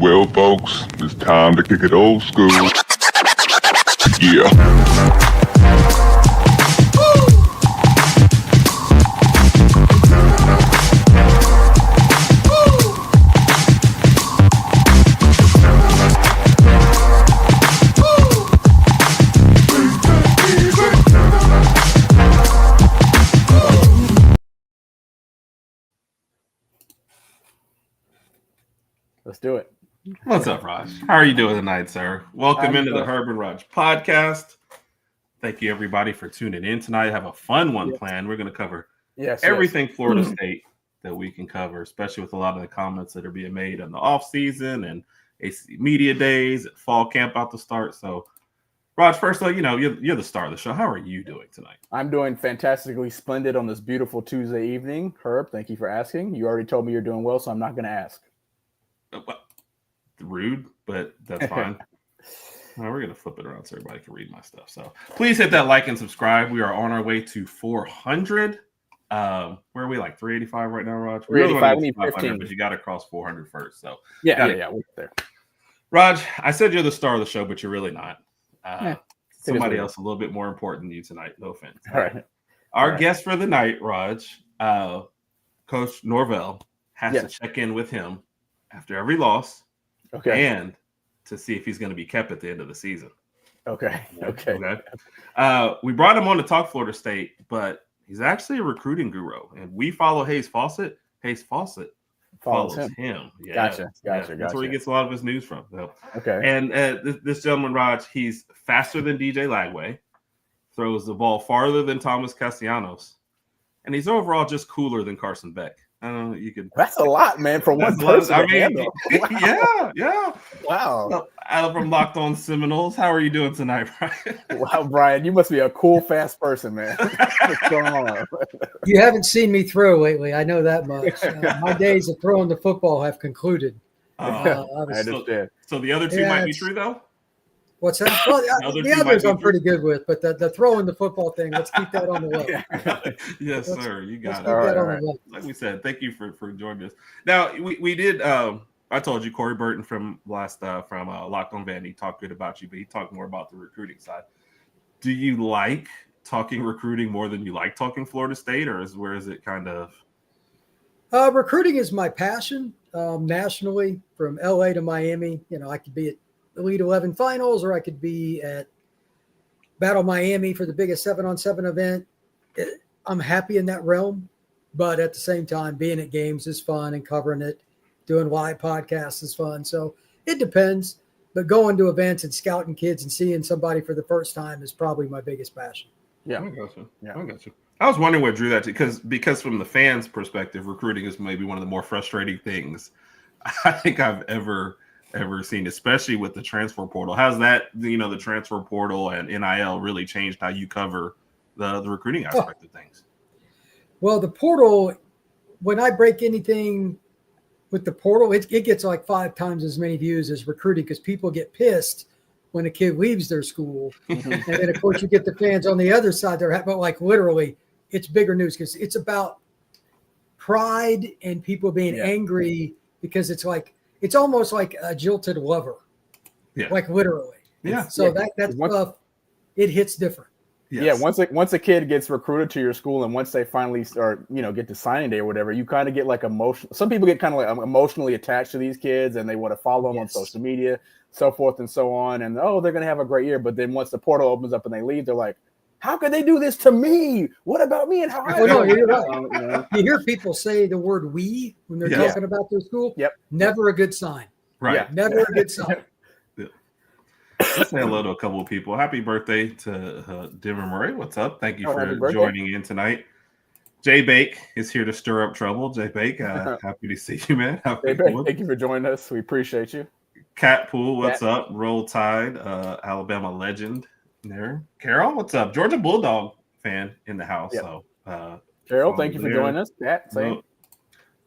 Well, folks, it's time to kick it old school. Yeah. Let's do it. What's up, Raj? How are you doing tonight, sir? Welcome I'm into the good. Herb and Rodg podcast. Thank you, everybody, for tuning in tonight. I have a fun one planned. We're going to cover everything Florida State that we can cover, especially with a lot of the comments that are being made in the off season and ACC media days and fall camp out to start. So, Raj, first, you're the star of the show. How are you doing tonight? I'm doing fantastically splendid on this beautiful Tuesday evening. Herb, thank you for asking. You already told me you're doing well, so I'm not going to ask. Rude, but that's fine. We're going to flip it around so everybody can read my stuff. So please hit that like and subscribe. We are on our way to 400. Where are we, like 385 right now, Raj? 385, we need 15. But you got to cross 400 first. So yeah, we're there. Raj, I said you're the star of the show, but you're really not. Somebody weird. else a little bit more important than you tonight. No offense. All right. Our guest for the night, Raj, Coach Norvell, has to check in with him after every loss. Okay. And to see if he's going to be kept at the end of the season. Okay. We brought him on to talk Florida State, but he's actually a recruiting guru, and we follow Hayes Fawcett. Hayes Fawcett follows him. Yeah. Gotcha. That's where he gets a lot of his news from. So. Okay. And this gentleman, Raj, he's faster than DJ Lagway, throws the ball farther than Thomas Castellanos, and he's overall just cooler than Carson Beck. I don't know. You could. That's a lot, man, for one person. Yeah. Wow. From Locked On Seminoles. How are you doing tonight, Brian? Wow, Brian, you must be a cool, fast person, man. What's going on? You haven't seen me throw lately. I know that much. My days of throwing the football have concluded. I understand. So the other two might be true, though? What's that? Well, the others I'm pretty good with, but the throwing the football thing, let's keep that on the low. Yes, sir. You got it. All right. Like we said, thank you for joining us. Now, we did I told you Corey Burton from Locked On Van, he talked good about you, but he talked more about the recruiting side. Do you like talking recruiting more than you like talking Florida State, or where is it kind of? Recruiting is my passion nationally, from LA to Miami. I could be at Elite 11 finals, or I could be at Battle Miami for the biggest 7-on-7 event. I'm happy in that realm, but at the same time, being at games is fun, and covering it, doing live podcasts is fun. So it depends, but going to events and scouting kids and seeing somebody for the first time is probably my biggest passion. Yeah, I got you. I was wondering what drew that to, because from the fans' perspective, recruiting is maybe one of the more frustrating things I think I've ever seen, especially with the transfer portal. How's that, the transfer portal and NIL really changed how you cover the recruiting aspect of things? Well, the portal, when I break anything with the portal, it gets like 5 times as many views as recruiting, because people get pissed when a kid leaves their school. And then, of course, you get the fans on the other side. But like literally, it's bigger news, because it's about pride and people being angry, because it's almost like a jilted lover, like literally. Yeah. So that's tough. It hits different. Yes. Yeah, once a kid gets recruited to your school, and once they finally start, get to signing day or whatever, you kind of get like emotional. Some people get kind of like emotionally attached to these kids, and they want to follow them on social media, so forth and so on. And they're going to have a great year. But then once the portal opens up and they leave, they're like, how could they do this to me? What about me? And how? You're right. You hear people say the word "we" when they're talking about their school. Yep. Never a good sign. Right. Yeah. Never a good sign. Let's say hello to a couple of people. Happy birthday to Denver Murray. What's up? Thank you for joining in tonight. Jay Bake is here to stir up trouble. Jay Bake, happy to see you, man. Thank you for joining us. We appreciate you. Cat Pool, what's up? Roll Tide, Alabama legend there. Carol, what's up? Georgia Bulldog fan in the house. Yep. So, Carol, thank you for joining us. Cat, same.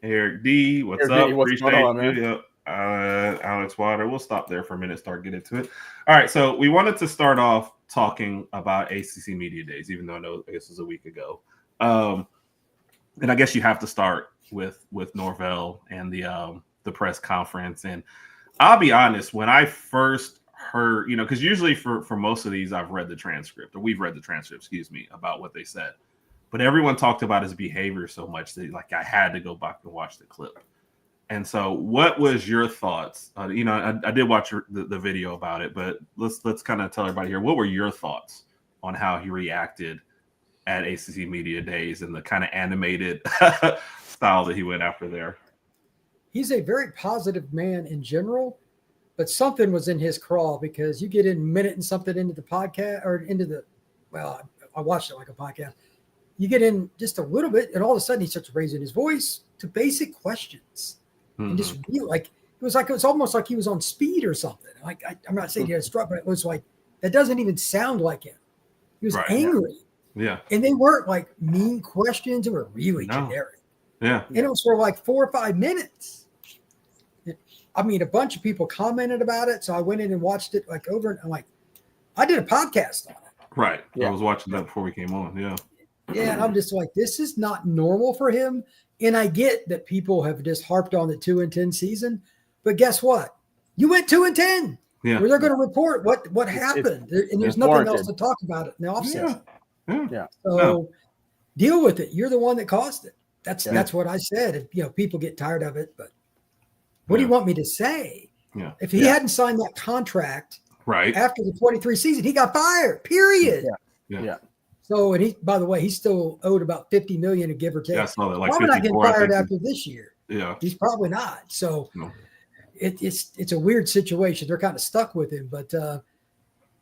Eric D, what's Eric up? D, what's going on, man? Alex Water. We'll stop there for a minute, start getting into it. All right, so we wanted to start off talking about ACC Media Days, even though I know this was a week ago. And I guess you have to start with Norvell and the press conference. And I'll be honest. When I first heard, because usually for most of these, I've read the transcript, or we've read the transcript, excuse me, about what they said. But everyone talked about his behavior so much that like I had to go back and watch the clip. And so, what was your thoughts? I did watch the video about it, but let's kind of tell everybody here. What were your thoughts on how he reacted at ACC Media Days and the kind of animated style that he went after there? He's a very positive man in general, but something was in his crawl because you get in a minute and something into the podcast or I watched it like a podcast. You get in just a little bit, and all of a sudden he starts raising his voice to basic questions. And just feel like it was almost like he was on speed or something. Like I'm not saying he had a stroke, but it was like that doesn't even sound like him. He was angry. Yeah. And they weren't like mean questions. They were really generic. Yeah. And it was for like 4 or 5 minutes. I mean, a bunch of people commented about it. So I went in and watched it like over and I'm like, I did a podcast on it. Right. Yeah. I was watching that before we came on. Yeah. Yeah. And I'm just like, this is not normal for him. And I get that people have just harped on the 2-10 season, but guess what? You went 2-10. Yeah. Where they're going to report what happened, and there's nothing else to talk about it in the offseason. Yeah. So deal with it. You're the one that caused it. That's what I said. People get tired of it, but what do you want me to say? Yeah. If he hadn't signed that contract after the 23 season, he got fired. Period. Yeah. So, and by the way, he's still owed about $50 million to give or take. Yeah, I saw that, like probably not getting fired 54, after this year. Yeah, he's probably not. So, it's a weird situation. They're kind of stuck with him. But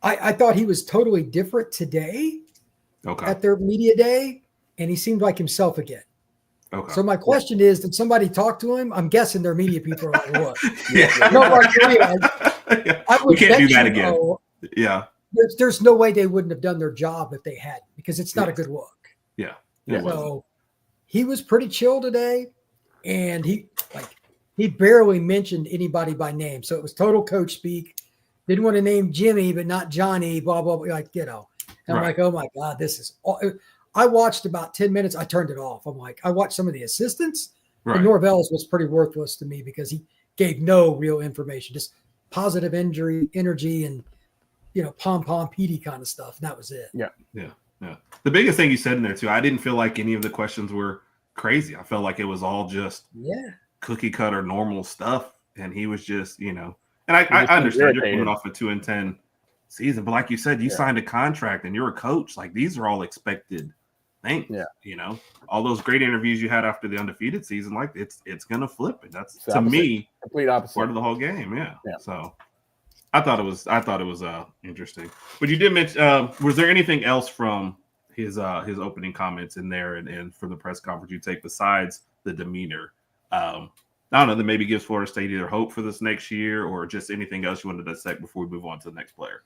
I thought he was totally different today at their media day, and he seemed like himself again. Okay. So my question is, did somebody talk to him? I'm guessing their media people are like, what? We can't do that again. Yeah. There's no way they wouldn't have done their job if they hadn't, because it's not a good look. Yeah. So he was pretty chill today, and he barely mentioned anybody by name. So it was total coach speak. Didn't want to name Jimmy, but not Johnny, blah, blah, blah. I'm like, oh my God, this is all. I watched about 10 minutes. I turned it off. I'm like, I watched some of the assistants. Right. And Norvell's was pretty worthless to me because he gave no real information, just positive energy and, pom-pom Petey kind of stuff. And that was it. Yeah. The biggest thing you said in there too, I didn't feel like any of the questions were crazy. I felt like it was all just cookie cutter normal stuff. And he was just, and I understand you're coming off a 2-10 season, but like you said, you signed a contract and you're a coach. Like these are all expected things. Yeah. All those great interviews you had after the undefeated season, like it's gonna flip. And that's to me complete opposite part of the whole game. Yeah. So I thought it was interesting. But you did mention was there anything else from his opening comments in there and from the press conference you take besides the demeanor? I don't know, that maybe gives Florida State either hope for this next year or just anything else you wanted to say before we move on to the next player?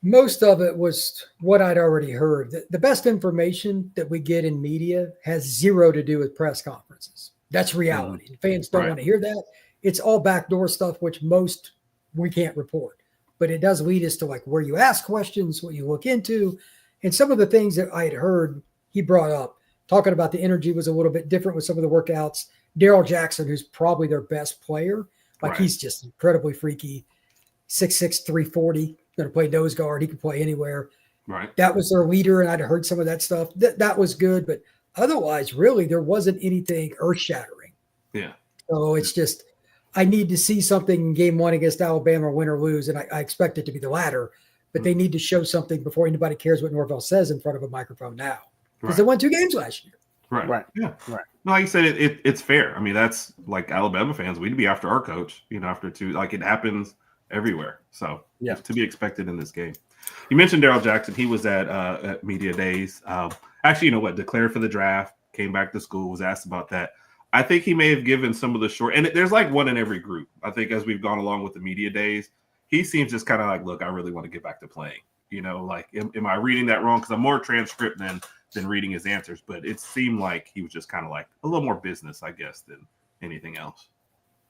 Most of it was what I'd already heard. The best information that we get in media has zero to do with press conferences. That's reality. Fans don't want to hear that. It's all backdoor stuff, which most we can't report. But it does lead us to like where you ask questions, what you look into. And some of the things that I had heard he brought up, talking about the energy was a little bit different with some of the workouts. Daryl Jackson, who's probably their best player, he's just incredibly freaky, 6'6", 340, going to play nose guard. He can play anywhere. Right. That was their leader, and I'd heard some of that stuff. That was good, but otherwise, really, there wasn't anything earth-shattering. Yeah. So it's just I need to see something in game one against Alabama, win or lose, and I expect it to be the latter, but they need to show something before anybody cares what Norvell says in front of a microphone now, because they won 2 games last year. Right. Yeah. Right. No, like you said, it's fair. I mean, that's like Alabama fans. We'd be after our coach, after 2. Like it happens everywhere. So it's to be expected in this game. You mentioned Daryl Jackson. He was at media days. Actually, declared for the draft, came back to school, was asked about that. I think he may have given some of the short, and there's like one in every group. I think as we've gone along with the media days, he seems just kind of like, look, I really want to get back to playing. Am I reading that wrong? Because I'm more transcript than reading his answers, but it seemed like he was just kind of like a little more business, I guess, than anything else.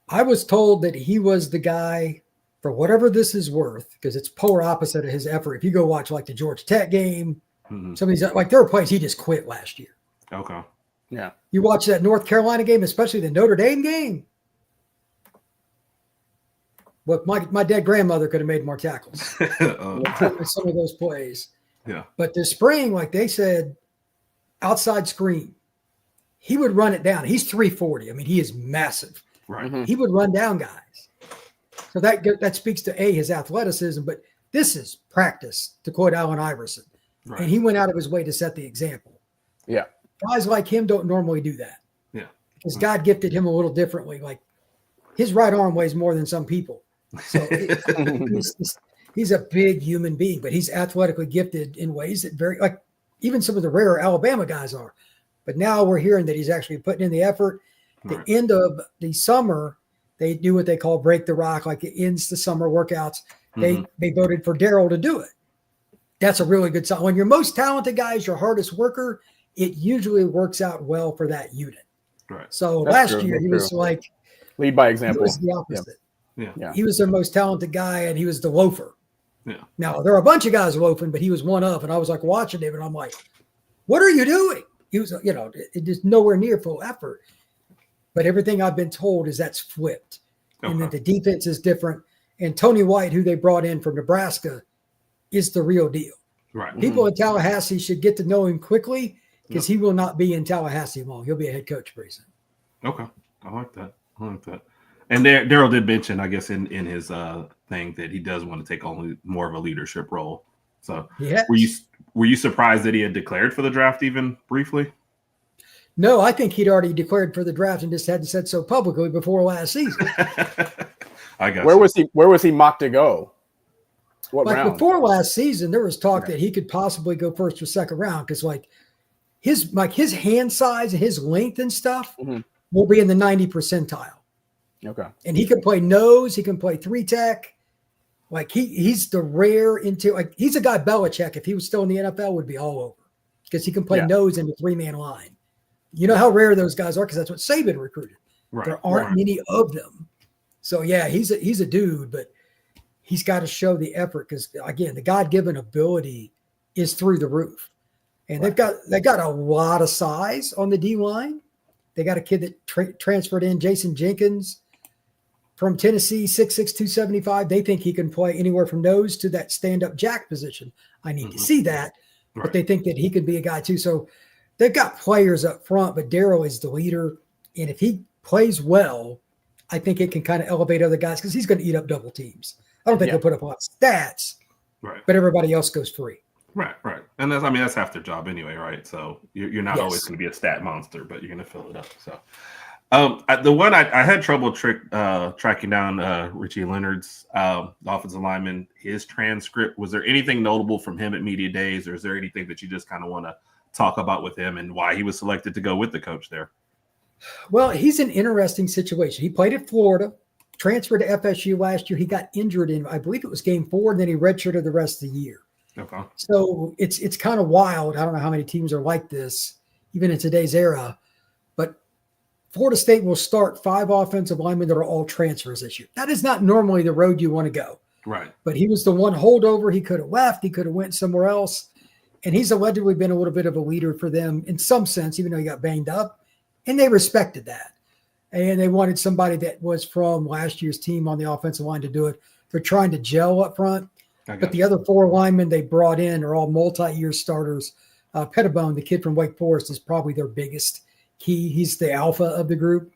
I was told that he was the guy, for whatever this is worth, because it's polar opposite of his effort. If you go watch like the Georgia Tech game, some of these, like there were plays he just quit last year. Okay. Yeah. You watch that North Carolina game, especially the Notre Dame game. Well, my dead grandmother could have made more tackles. Some of those plays. Yeah. But this spring, like they said, outside screen, he would run it down. He's 340. I mean, he is massive. Right. He would run down guys. So that speaks to his athleticism, but this is practice, to quote Allen Iverson. Right. And he went out of his way to set the example. Yeah. Guys like him don't normally do that. Yeah. Because God gifted him a little differently. Like his right arm weighs more than some people. So he's a big human being, but he's athletically gifted in ways that like even some of the rarer Alabama guys are. But now we're hearing that he's actually putting in the effort. The end of the summer, they do what they call break the rock, like it ends the summer workouts. They voted for Darryl to do it. That's a really good sign. When your most talented guy is your hardest worker, it usually works out well for that unit. Right. So last year he was like lead by example. He was the opposite. Yeah. He was their most talented guy, and he was the loafer. Yeah. Now there are a bunch of guys loafing, but he was one of, and I was like watching him, and I'm like, "What are you doing?" He was, it just nowhere near full effort. But everything I've been told is that's flipped, and that the defense is different. And Tony White, who they brought in from Nebraska, is the real deal. Right. People in Tallahassee should get to know him quickly because he will not be in Tallahassee long. He'll be a head coach pretty soon. Okay. I like that. And Darryl did mention, I guess, in his thing that he does want to take on more of a leadership role. So were you surprised that he had declared for the draft even briefly? No, I think he'd already declared for the draft and just hadn't said so publicly before last season. I got Where was he mocked to go? What round? Before last season, there was talk that he could possibly go first or second round because his hand size and his length and stuff will be in the 90 percentile. Okay. And he can play nose, he can play 3-tech. Like he's the rare he's a guy Belichick, if he was still in the NFL, would be all over because he can play nose in the 3-man line. You know how rare those guys are because that's what Saban recruited. Right. There aren't many of them. So yeah, he's a dude, but he's got to show the effort because again, the God-given ability is through the roof. And they got a lot of size on the D line. They got a kid that transferred in, Jason Jenkins from Tennessee, 6'6", 275. They think he can play anywhere from nose to that stand-up jack position. I need to see that, but they think that he could be a guy too. So they've got players up front, but Darryl is the leader. And if he plays well, I think it can kind of elevate other guys because he's going to eat up double teams. I don't think he'll put up a lot of stats, but everybody else goes free. Right. And that's half their job anyway, right? So you're not always going to be a stat monster, but you're going to fill it up. So the one I had trouble tracking down Richie Leonard's offensive lineman, his transcript. Was there anything notable from him at media days, or is there anything that you just kind of want to talk about with him and why he was selected to go with the coach there? Well, he's an interesting situation. He played at Florida, transferred to FSU last year. He got injured in, I believe it was game 4, and then he redshirted the rest of the year. Okay. So it's kind of wild. I don't know how many teams are like this, even in today's era. But Florida State will start 5 offensive linemen that are all transfers this year. That is not normally the road you want to go. Right. But he was the one holdover. He could have left. He could have went somewhere else. And he's allegedly been a little bit of a leader for them in some sense, even though he got banged up. And they respected that. And they wanted somebody that was from last year's team on the offensive line to do it. They're trying to gel up front. But the other 4 linemen they brought in are all multi-year starters. Pettibone, the kid from Wake Forest, is probably their biggest key. He's the alpha of the group.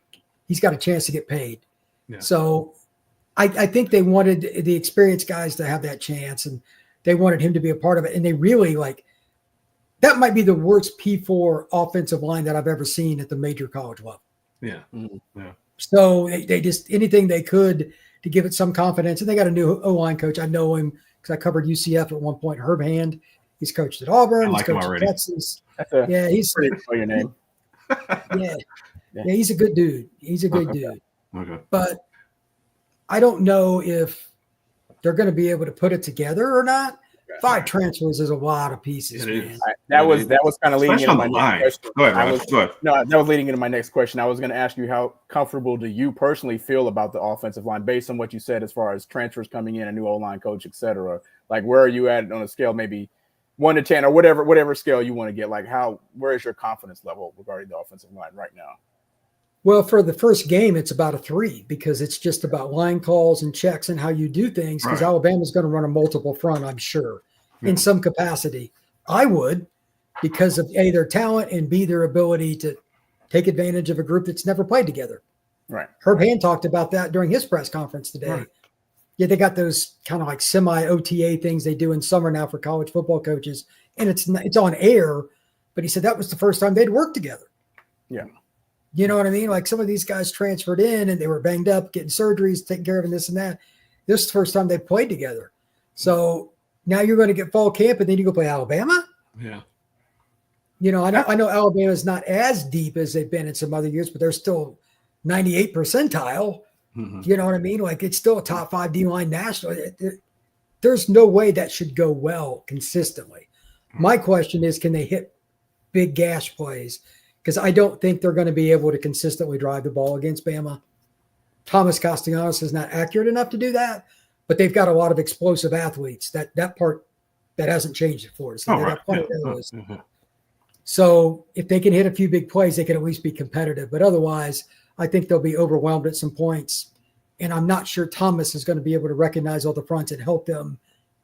He's got a chance to get paid. Yeah. So I think they wanted the experienced guys to have that chance, and they wanted him to be a part of it. And they really that might be the worst P4 offensive line that I've ever seen at the major college level. Yeah. Yeah. So they just anything they could to give it some confidence. And they got a new O-line coach. I know him because I covered UCF at one point. Herb Hand. He's coached at Auburn. I like he's him already. At Texas. He's pretty for your name. Yeah, he's a good dude. He's a good dude. Okay. But I don't know if they're going to be able to put it together or not. 5 transfers is a lot of pieces. Man. That was kind of leading into my next question. Go ahead. No, that was leading into my next question. I was going to ask you, how comfortable do you personally feel about the offensive line based on what you said as far as transfers coming in, a new O-line coach, et cetera? Like, where are you at on a scale, maybe 1 to 10 or whatever scale you want to get? Like, where is your confidence level regarding the offensive line right now? Well, for the first game, it's about a 3 because it's just about line calls and checks and how you do things because Alabama's going to run a multiple front, I'm sure, in some capacity. I would because of A, their talent, and B, their ability to take advantage of a group that's never played together. Right. Herb Hand talked about that during his press conference today. Right. Yeah, they got those kind of like semi-OTA things they do in summer now for college football coaches, and it's on air, but he said that was the first time they'd worked together. Yeah. You know what I mean? Like some of these guys transferred in and they were banged up, getting surgeries, taking care of this and that. This is the first time they played together. So now you're going to get fall camp and then you go play Alabama? Yeah. You know, I know Alabama's not as deep as they've been in some other years, but they're still 98 percentile. Mm-hmm. You know what I mean? Like it's still a top 5 D-line national. There's no way that should go well consistently. My question is, can they hit big gash plays? Because I don't think they're going to be able to consistently drive the ball against Bama. Thomas Castellanos is not accurate enough to do that, but they've got a lot of explosive athletes. That part that hasn't changed at Florida. So they got plenty of those. Mm-hmm. So if they can hit a few big plays, they can at least be competitive. But otherwise, I think they'll be overwhelmed at some points. And I'm not sure Thomas is going to be able to recognize all the fronts and help them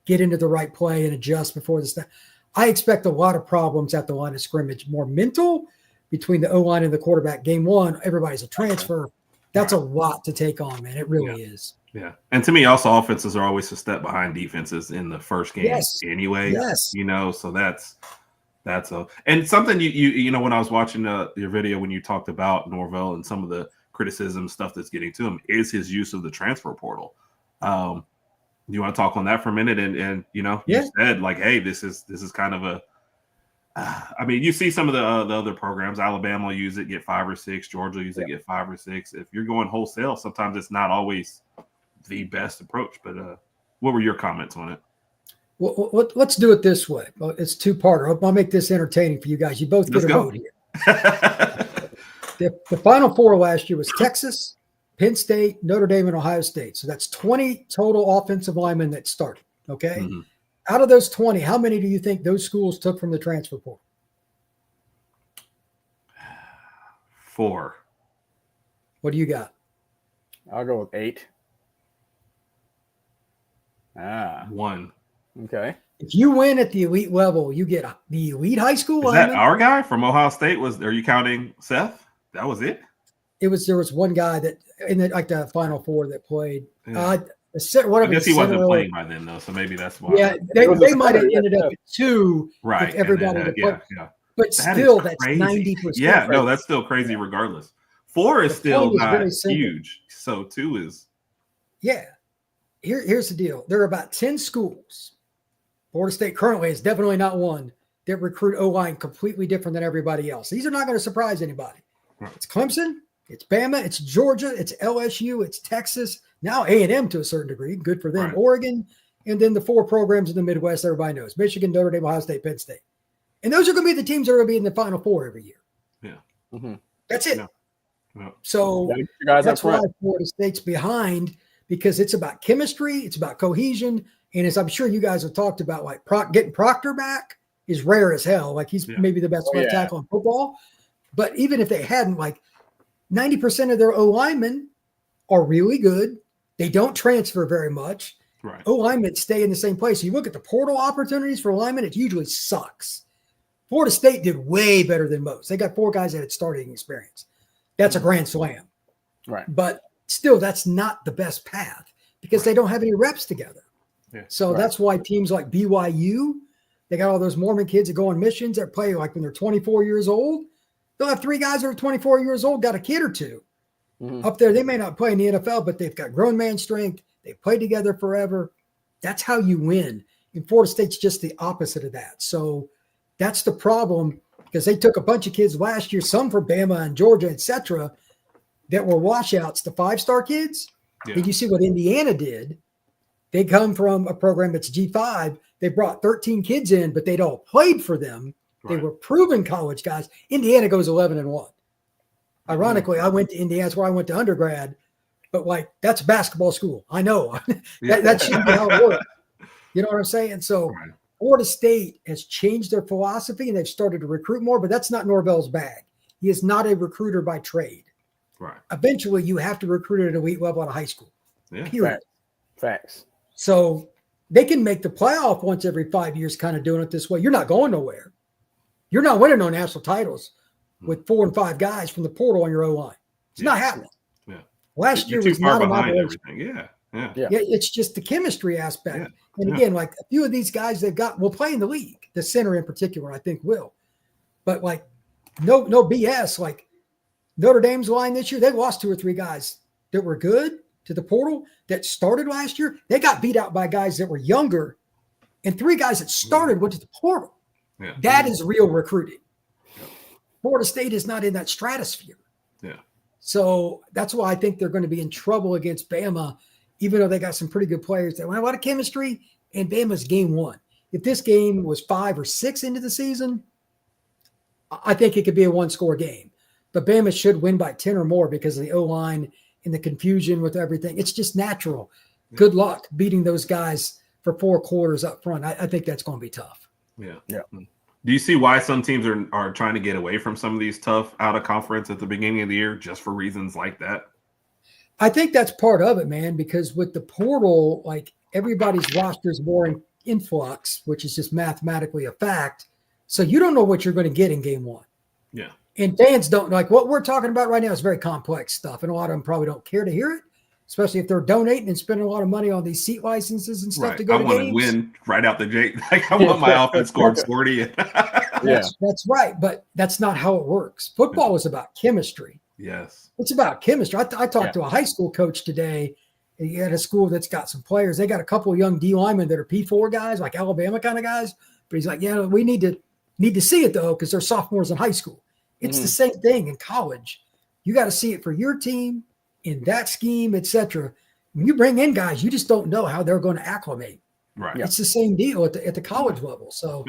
get into the right play and adjust before the snap. I expect a lot of problems at the line of scrimmage, more mental between the O-line and the quarterback. Game 1, everybody's a transfer. That's a lot to take on, man. It really is. Yeah. And to me, also, offenses are always a step behind defenses in the first game anyway. Yes. You know, so that's and something you know, when I was watching your video when you talked about Norvell and some of the criticism stuff that's getting to him is his use of the transfer portal. You want to talk on that for a minute? And you know, you said like, hey, this is kind of a I mean, you see some of the other programs, Alabama will use it, get 5 or 6, Georgia will use it, get 5 or 6. If you're going wholesale, sometimes it's not always the best approach. But what were your comments on it? Well, let's do it this way. Well, it's 2-parter. I'll make this entertaining for you guys. You both get a vote here. The Final Four last year was Texas, Penn State, Notre Dame, and Ohio State. So that's 20 total offensive linemen that started. Okay. Mm-hmm. Out of those 20, how many do you think those schools took from the transfer portal? 4. What do you got? I'll go with 8. 1. Okay. If you win at the elite level, you get the elite high school lineman. Is that our guy from Ohio State? Are you counting Seth? That was it? There was one guy that in the Final Four that played. Yeah. I guess he wasn't playing by then, though, so maybe that's why. Yeah, they might have ended up at 2 right, if everybody then, yeah. But still, that's 90%. Yeah, no, that's still crazy regardless. 4 is still not huge, so 2 is. Yeah. Here's the deal. There are about 10 schools. Florida State currently is definitely not one that recruit O-line completely different than everybody else. These are not going to surprise anybody. Right. It's Clemson, it's Bama, it's Georgia, it's LSU, it's Texas, now A&M to a certain degree. Good for them. Right. Oregon, and then the 4 programs in the Midwest everybody knows. Michigan, Notre Dame, Ohio State, Penn State. And those are going to be the teams that are going to be in the Final Four every year. Yeah. Mm-hmm. That's it. Yeah. So that's why Florida State's behind, because it's about chemistry, it's about cohesion, and as I'm sure you guys have talked about, like getting Proctor back is rare as hell. Like he's maybe the best left tackle in football. But even if they hadn't, like 90% of their O-linemen are really good. They don't transfer very much. Right. O-linemen stay in the same place. So you look at the portal opportunities for linemen, it usually sucks. Florida State did way better than most. They got 4 guys that had starting experience. That's a grand slam. Right. But still, that's not the best path because they don't have any reps together. Yeah. So that's why teams like BYU, they got all those Mormon kids that go on missions that play like when they're 24 years old. They'll have 3 guys that are 24 years old, got a kid or 2. Mm-hmm. Up there, they may not play in the NFL, but they've got grown man strength. They've played together forever. That's how you win. And Florida State's just the opposite of that. So that's the problem because they took a bunch of kids last year, some from Bama and Georgia, et cetera, that were washouts, the 5-star kids. Yeah. Did you see what Indiana did? They come from a program that's G5. They brought 13 kids in, but they'd all played for them. Right. They were proven college guys. Indiana goes 11-1. Ironically, I went to Indiana. That's where I went to undergrad. But, like, that's a basketball school. I know. that shouldn't be how it works. You know what I'm saying? So Florida State has changed their philosophy, and they've started to recruit more, but that's not Norvell's bag. He is not a recruiter by trade. Right. Eventually, you have to recruit at an elite level out of high school. Yeah. Period. Facts. So they can make the playoff once every 5 years, kind of doing it this way. You're not going nowhere. You're not winning no national titles with 4 and 5 guys from the portal on your O-line. It's not happening. Yeah. Last year too was far not behind an everything. Yeah. Yeah, it's just the chemistry aspect. Yeah. And again, like a few of these guys they've got will play in the league. The center in particular, I think will. But like no BS. Like Notre Dame's line this year, they lost 2 or 3 guys that were good to the portal that started last year. They got beat out by guys that were younger, and 3 guys that started went to the portal. Yeah. That is real recruiting. Florida State is not in that stratosphere. Yeah. So that's why I think they're going to be in trouble against Bama, even though they got some pretty good players. They have a lot of chemistry, and Bama's game 1. If this game was 5 or 6 into the season, I think it could be a 1-score game. But Bama should win by 10 or more because of the O-line and the confusion with everything. It's just natural. Good luck beating those guys for 4 quarters up front. I think that's going to be tough. Yeah. Yeah. Do you see why some teams are trying to get away from some of these tough out of conference at the beginning of the year just for reasons like that? I think that's part of it, man, because with the portal, like everybody's roster is more in influx, which is just mathematically a fact. So you don't know what you're going to get in game 1. Yeah. And fans don't like what we're talking about right now is very complex stuff. And a lot of them probably don't care to hear it, especially if they're donating and spending a lot of money on these seat licenses and stuff to go to games. I want to win right out the gate. Like I want my offense scored 40. That's right. But that's not how it works. Football is about chemistry. Yes. It's about chemistry. I talked to a high school coach today. He had a school that's got some players. They got a couple of young D linemen that are P4 guys, like Alabama kind of guys. But he's like, yeah, we need to see it though, because they're sophomores in high school. It's the same thing in college. You got to see it for your team in that scheme, etc. When you bring in guys, you just don't know how they're going to acclimate. Right. It's the same deal at the college level. So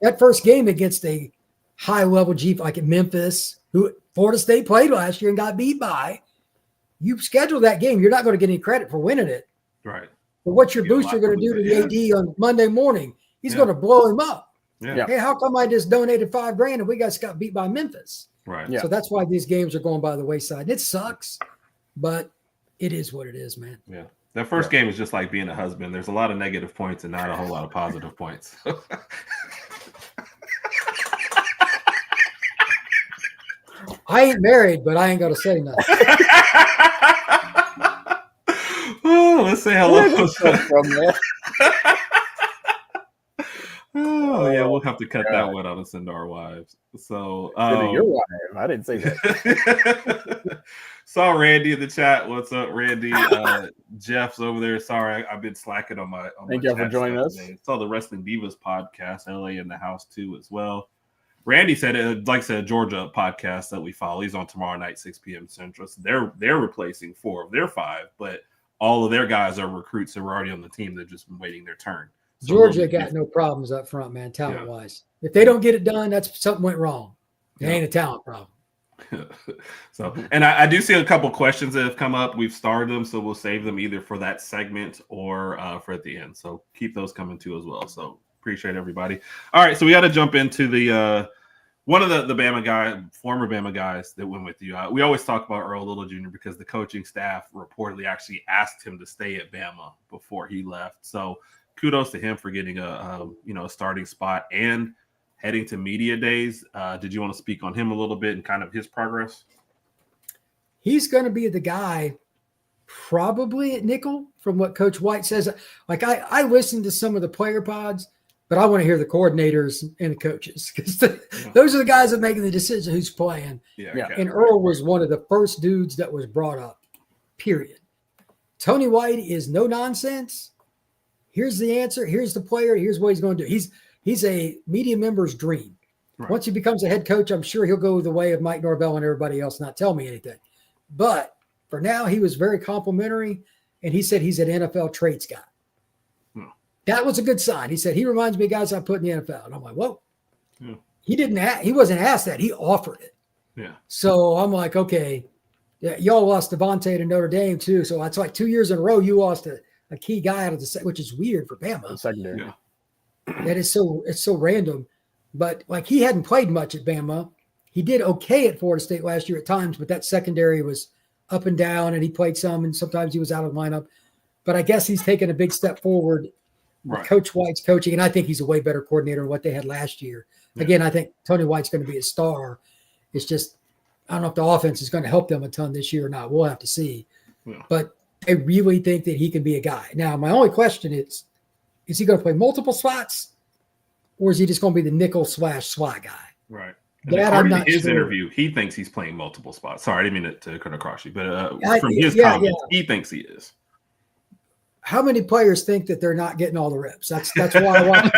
that first game against a high level G like at Memphis, who Florida State played last year and got beat by, you schedule that game, you're not going to get any credit for winning it. Right. But what's your booster going to do to the AD on Monday morning? He's going to blow him up. Yeah. Hey, how come I just donated $5,000 and we guys got beat by Memphis? Right. So that's why these games are going by the wayside. It sucks, but it is what it is, man. Yeah. That first game is just like being a husband. There's a lot of negative points and not a whole lot of positive points. I ain't married, but I ain't going to say nothing. Oh, let's say hello. Oh yeah, we'll have to cut that one out and send to our wives. So your wife. I didn't say that. Saw Randy in the chat. What's up, Randy? Jeff's over there. Sorry, I've been slacking on my. Thank you for joining us. Today. Saw the Wrestling Divas podcast, LA in the house too as well. Randy said it, like I said, Georgia podcast that we follow. He's on tomorrow night, 6 p.m. Central. So they're replacing 4 of their 5, but all of their guys are recruits that were already on the team. They've just been waiting their turn. So Georgia got no problems up front, man, talent-wise. If they don't get it done, that's something went wrong. It ain't a talent problem. So, and I do see a couple questions that have come up. We've started them, so we'll save them either for that segment or for at the end. So keep those coming too as well. So appreciate everybody. All right, so we got to jump into the one of the Bama guy, former Bama guys that went with you. We always talk about Earl Little Jr. because the coaching staff reportedly actually asked him to stay at Bama before he left. So kudos to him for getting a starting spot and heading to media days. Did you want to speak on him a little bit and kind of his progress? He's going to be the guy probably at nickel from what Coach White says. Like I listened to some of the player pods, but I want to hear the coordinators and the coaches because those are the guys that are making the decision who's playing. And Earl was one of the first dudes that was brought up, period. Tony White is no nonsense. Here's the answer. Here's the player. Here's what he's going to do. He's a media member's dream. Right. Once he becomes a head coach, I'm sure he'll go the way of Mike Norvell and everybody else, not tell me anything. But for now, he was very complimentary, and he said he's an NFL traits guy. That was a good sign. He said, he reminds me of guys I put in the NFL. And I'm like, whoa. Yeah. He wasn't asked that. He offered it. Yeah. So I'm like, okay, y'all lost Devontae to Notre Dame too. So it's like 2 years in a row you lost a key guy out of the which is weird for Bama. Secondary. Yeah. It's so random. But like he hadn't played much at Bama. he did okay at Florida State last year at times, but that secondary was up and down, and he played some, and sometimes he was out of the lineup. But I guess he's taken a big step forward with Coach White's coaching, and I think he's a way better coordinator than what they had last year. Yeah. Again, I think Tony White's going to be a star. It's just, I don't know if the offense is going to help them a ton this year or not. We'll have to see. Yeah. But I really think that he can be a guy. Now, my only question is he going to play multiple slots, or is he just going to be the nickel/slot guy? Right. And according to his interview, he thinks he's playing multiple spots. Sorry, I didn't mean to cut across you, but from his comments, he thinks he is. How many players think that they're not getting all the reps? That's why I want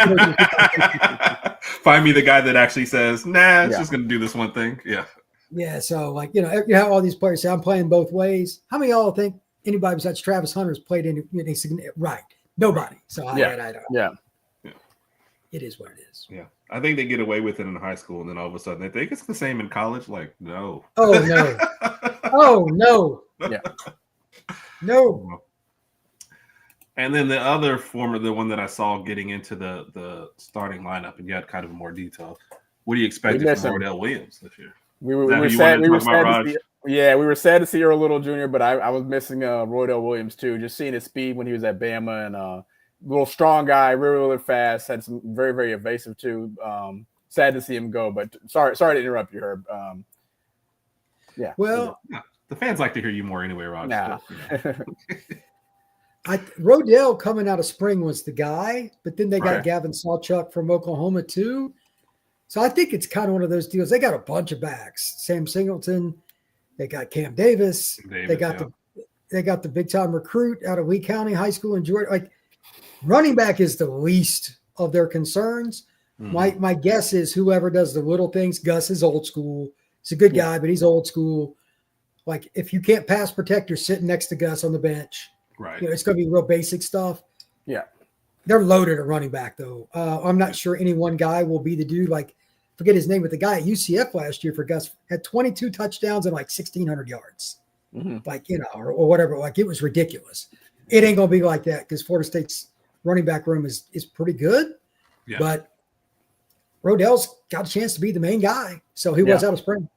find me the guy that actually says, "Nah, it's just going to do this one thing." Yeah. Yeah. So, you have all these players say, "I'm playing both ways." How many of y'all think anybody besides Travis Hunter has played any right? Nobody. So I don't. Yeah. It is what it is. Yeah. I think they get away with it in high school, and then all of a sudden they think it's the same in college. Like, no. Oh, no. Oh, no. Yeah. No. And then the other the one that I saw getting into the starting lineup, and you had kind of more detail. What do you expect from Rodg Williams this year? We were sad to see Earl Little Jr., but I was missing Rodg Williams too. Just seeing his speed when he was at Bama, and little strong guy, really, really fast, had some very, very evasive too. Sad to see him go, but sorry to interrupt you, Herb. Yeah. Well, the fans like to hear you more anyway, Rodg. Nah. Rodell coming out of spring was the guy, but then they got Gavin Sawchuk from Oklahoma too. So I think it's kind of one of those deals. They got a bunch of backs. Sam Singleton, they got Cam Davis, they got the big time recruit out of Lee County High School in Georgia. Like, running back is the least of their concerns. Mm-hmm. My guess is whoever does the little things. Gus is old school. He's a good guy, but he's old school. Like, if you can't pass protect, you're sitting next to Gus on the bench. Right. It's going to be real basic stuff. Yeah. They're loaded at running back, though. I'm not sure any one guy will be the dude. Like, forget his name, but the guy at UCF last year for Gus had 22 touchdowns and like 1,600 yards. Mm-hmm. Like, or whatever. Like, it was ridiculous. It ain't going to be like that because Florida State's running back room is pretty good. Yeah. But Rodell's got a chance to be the main guy. So he was out of spring.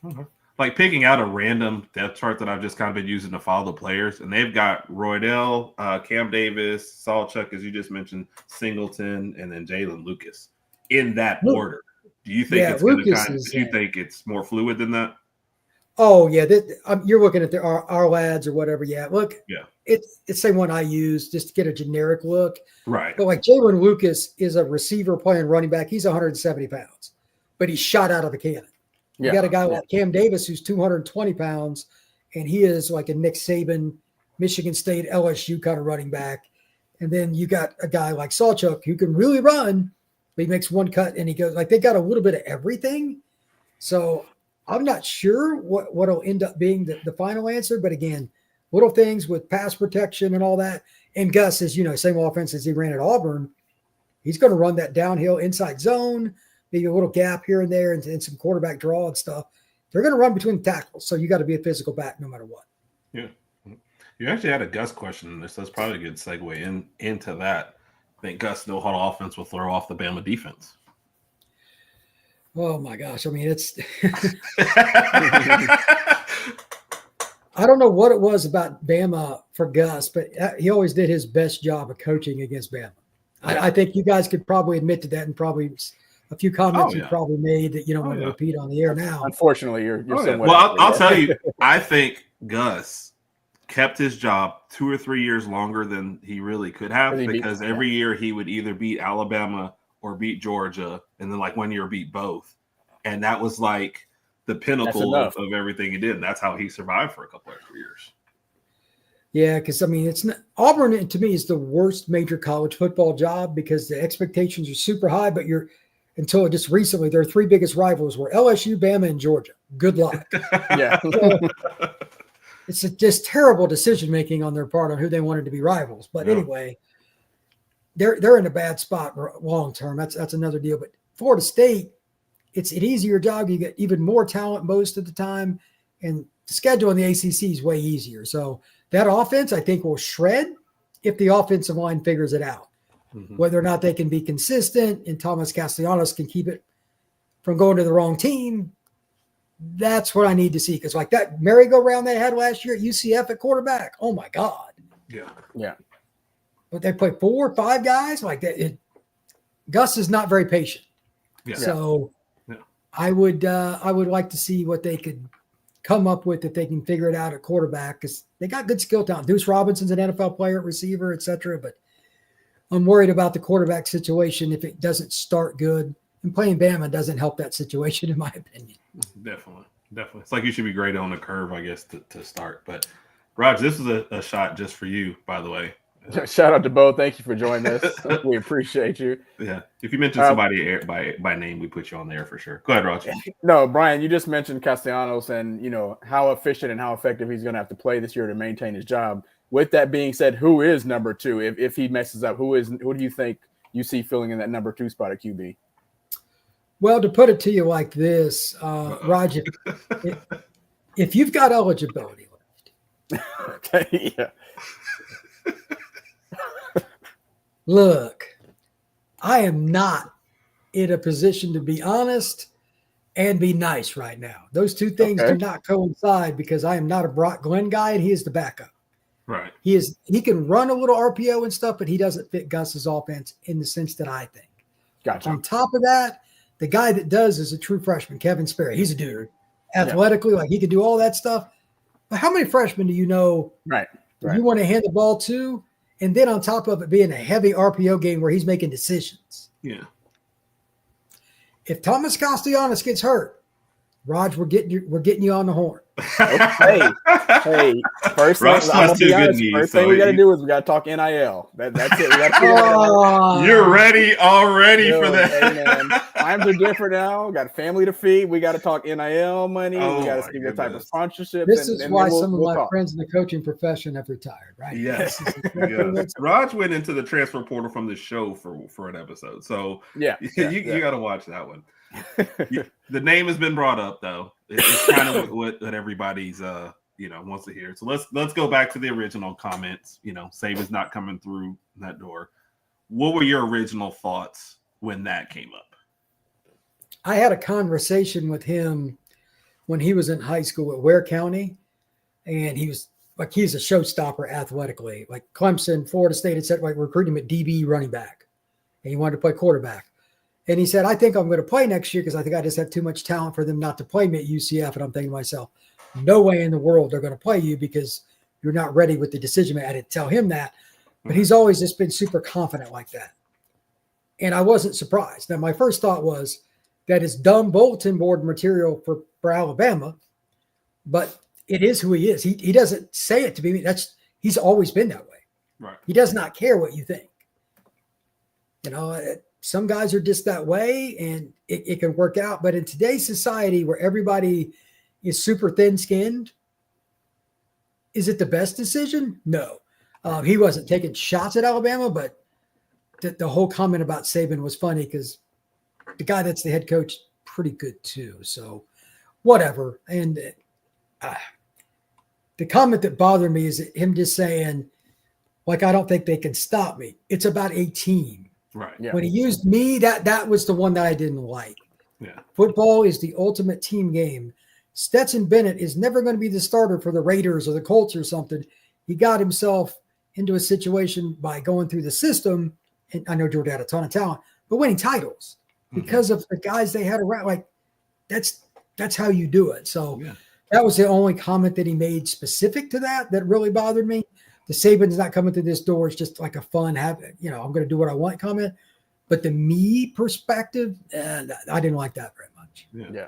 Mm-hmm. Like picking out a random depth chart that I've just kind of been using to follow the players, and they've got Rodell, Cam Davis, Sawchuk, as you just mentioned, Singleton, and then Jalen Lucas in that order. Do you think it's going to do you think it's more fluid than that? Oh yeah, you're looking at our lads or whatever. Yeah, look, it's the same one I use just to get a generic look. Right. But like Jalen Lucas is a receiver playing running back. He's 170 pounds, but he's shot out of the cannon. You got a guy like Cam Davis who's 220 pounds, and he is like a Nick Saban, Michigan State, LSU kind of running back. And then you got a guy like Sawchuk who can really run, but he makes one cut and he goes. Like, they got a little bit of everything. So I'm not sure what'll end up being the final answer. But again, little things with pass protection and all that. And Gus is, same offense as he ran at Auburn. He's going to run that downhill inside zone, maybe a little gap here and there, and some quarterback draw and stuff. They're going to run between the tackles, so you got to be a physical back no matter what. Yeah. You actually had a Gus question in this. That's probably a good segue into that. I think Gus no-huddle offense will throw off the Bama defense. Oh, my gosh. I mean, it's – I don't know what it was about Bama for Gus, but he always did his best job of coaching against Bama. I think you guys could probably admit to that, and probably – a few comments you probably made that you don't want to repeat on the air now. Unfortunately, you're somewhat. Well, I'll tell you, I think Gus kept his job 2 or 3 years longer than he really could have, because every year he would either beat Alabama or beat Georgia, and then like one year beat both. And that was like the pinnacle of everything he did. And that's how he survived for a couple extra years. Yeah, because I mean, it's not, Auburn to me is the worst major college football job because the expectations are super high, but until just recently, their 3 biggest rivals were LSU, Bama, and Georgia. Good luck. Yeah. It's just terrible decision-making on their part on who they wanted to be rivals. But anyway, they're in a bad spot long-term. That's another deal. But Florida State, it's an easier job. You get even more talent most of the time. And the schedule in the ACC is way easier. So that offense, I think, will shred if the offensive line figures it out. Mm-hmm. Whether or not they can be consistent and Thomas Castellanos can keep it from going to the wrong team. That's what I need to see. Because like that merry-go-round they had last year at UCF at quarterback. Oh my God. Yeah. But they play 4 or 5 guys like that. Gus is not very patient. Yeah. So I would like to see what they could come up with if they can figure it out at quarterback, because they got good skill talent. Deuce Robinson's an NFL player at receiver, etc. But I'm worried about the quarterback situation if it doesn't start good. And playing Bama doesn't help that situation, in my opinion. Definitely. It's like you should be great on the curve, I guess, to start. But Rodg, this is a shot just for you, by the way. Shout out to Bo. Thank you for joining us. We appreciate you. Yeah. If you mention somebody by name, we put you on there for sure. Go ahead, Rodg. No, Brian, you just mentioned Castellanos and, how efficient and how effective he's going to have to play this year to maintain his job. With that being said, who is number 2? If he messes up, who do you think you see filling in that number 2 spot at QB? Well, to put it to you like this, Roger, if you've got eligibility left. Okay, yeah. Look, I am not in a position to be honest and be nice right now. Those two things do not coincide, because I am not a Brock Glenn guy and he is the backup. Right. He can run a little RPO and stuff, but he doesn't fit Gus's offense in the sense that I think. Gotcha. On top of that, the guy that does is a true freshman, Kevin Sperry. He's a dude. Athletically, like he can do all that stuff. But how many freshmen do you know you want to hand the ball to? And then on top of it being a heavy RPO game where he's making decisions. Yeah. If Thomas Castellanos gets hurt, Rodg, we're getting you on the horn. Hey, first thing we got to do is we got to talk NIL. That's it. We gotta You're ready already for that. Hey, man. Times are different now. We got a family to feed. We got to talk NIL money. We got to see what type of sponsorships. This is why some of my friends in the coaching profession have retired, right? Yes. Rodg went into the transfer portal from the show for an episode. So you got to watch that one. The name has been brought up, though. It's kind of what everybody's wants to hear. So let's go back to the original comments. Saban's not coming through that door. What were your original thoughts when that came up? I had a conversation with him when he was in high school at Ware County, and he's a showstopper athletically. Like Clemson, Florida State had said, like, recruit him at DB running back, and he wanted to play quarterback. And he said, I think I'm going to play next year because I think I just have too much talent for them not to play me at UCF. And I'm thinking to myself, no way in the world they're going to play you because you're not ready with the decision. I didn't tell him that, but he's always just been super confident like that. And I wasn't surprised. Now, my first thought was that is dumb bulletin board material for Alabama, but it is who he is. He doesn't say it to be. He's always been that way. Right. He does not care what you think. Some guys are just that way, and it can work out. But in today's society where everybody is super thin-skinned, is it the best decision? No. He wasn't taking shots at Alabama, but the whole comment about Saban was funny because the guy that's the head coach, pretty good too. So whatever. And the comment that bothered me is him just saying, like, I don't think they can stop me. It's about a team. Right. Yeah. When he used me, that was the one that I didn't like. Yeah. Football is the ultimate team game. Stetson Bennett is never going to be the starter for the Raiders or the Colts or something. He got himself into a situation by going through the system. And I know Georgia had a ton of talent, but winning titles because of the guys they had around. Like that's how you do it. So that was the only comment that he made specific to that really bothered me. The Saban's not coming through this door. It's just like a fun habit. I'm going to do what I want comment. But the me perspective, I didn't like that very much. Yeah.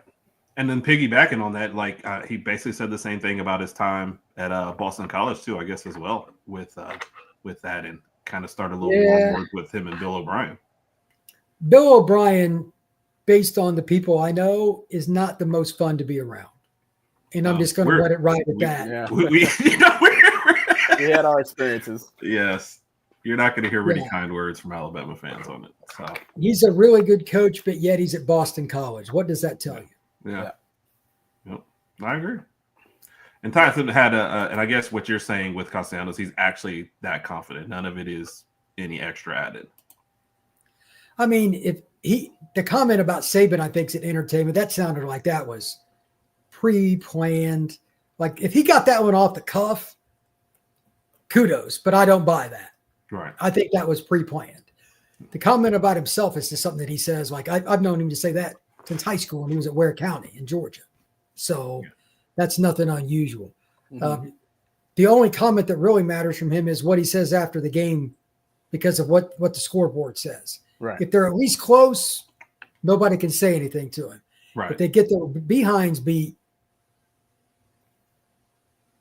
And then piggybacking on that, like he basically said the same thing about his time at Boston College too, I guess, as well with that, and kind of started a little more work with him and Bill O'Brien. Bill O'Brien, based on the people I know, is not the most fun to be around. And I'm just going to let it ride at that. Yeah. We had our experiences. Yes. You're not going to hear any kind words from Alabama fans on it. So he's a really good coach, but yet he's at Boston College. What does that tell you? Yeah. Yep. I agree. And Tyson had and I guess what you're saying with Castellanos, he's actually that confident. None of it is any extra added. I mean, the comment about Saban, I think, is an entertainment. That sounded like that was pre-planned. Like if he got that one off the cuff, kudos, but I don't buy that. Right. I think that was pre-planned. The comment about himself is just something that he says. Like I've known him to say that since high school, and he was at Ware County in Georgia. So that's nothing unusual. Mm-hmm. The only comment that really matters from him is what he says after the game because of what the scoreboard says. Right. If they're at least close, nobody can say anything to him. Right. If they get their behinds beat,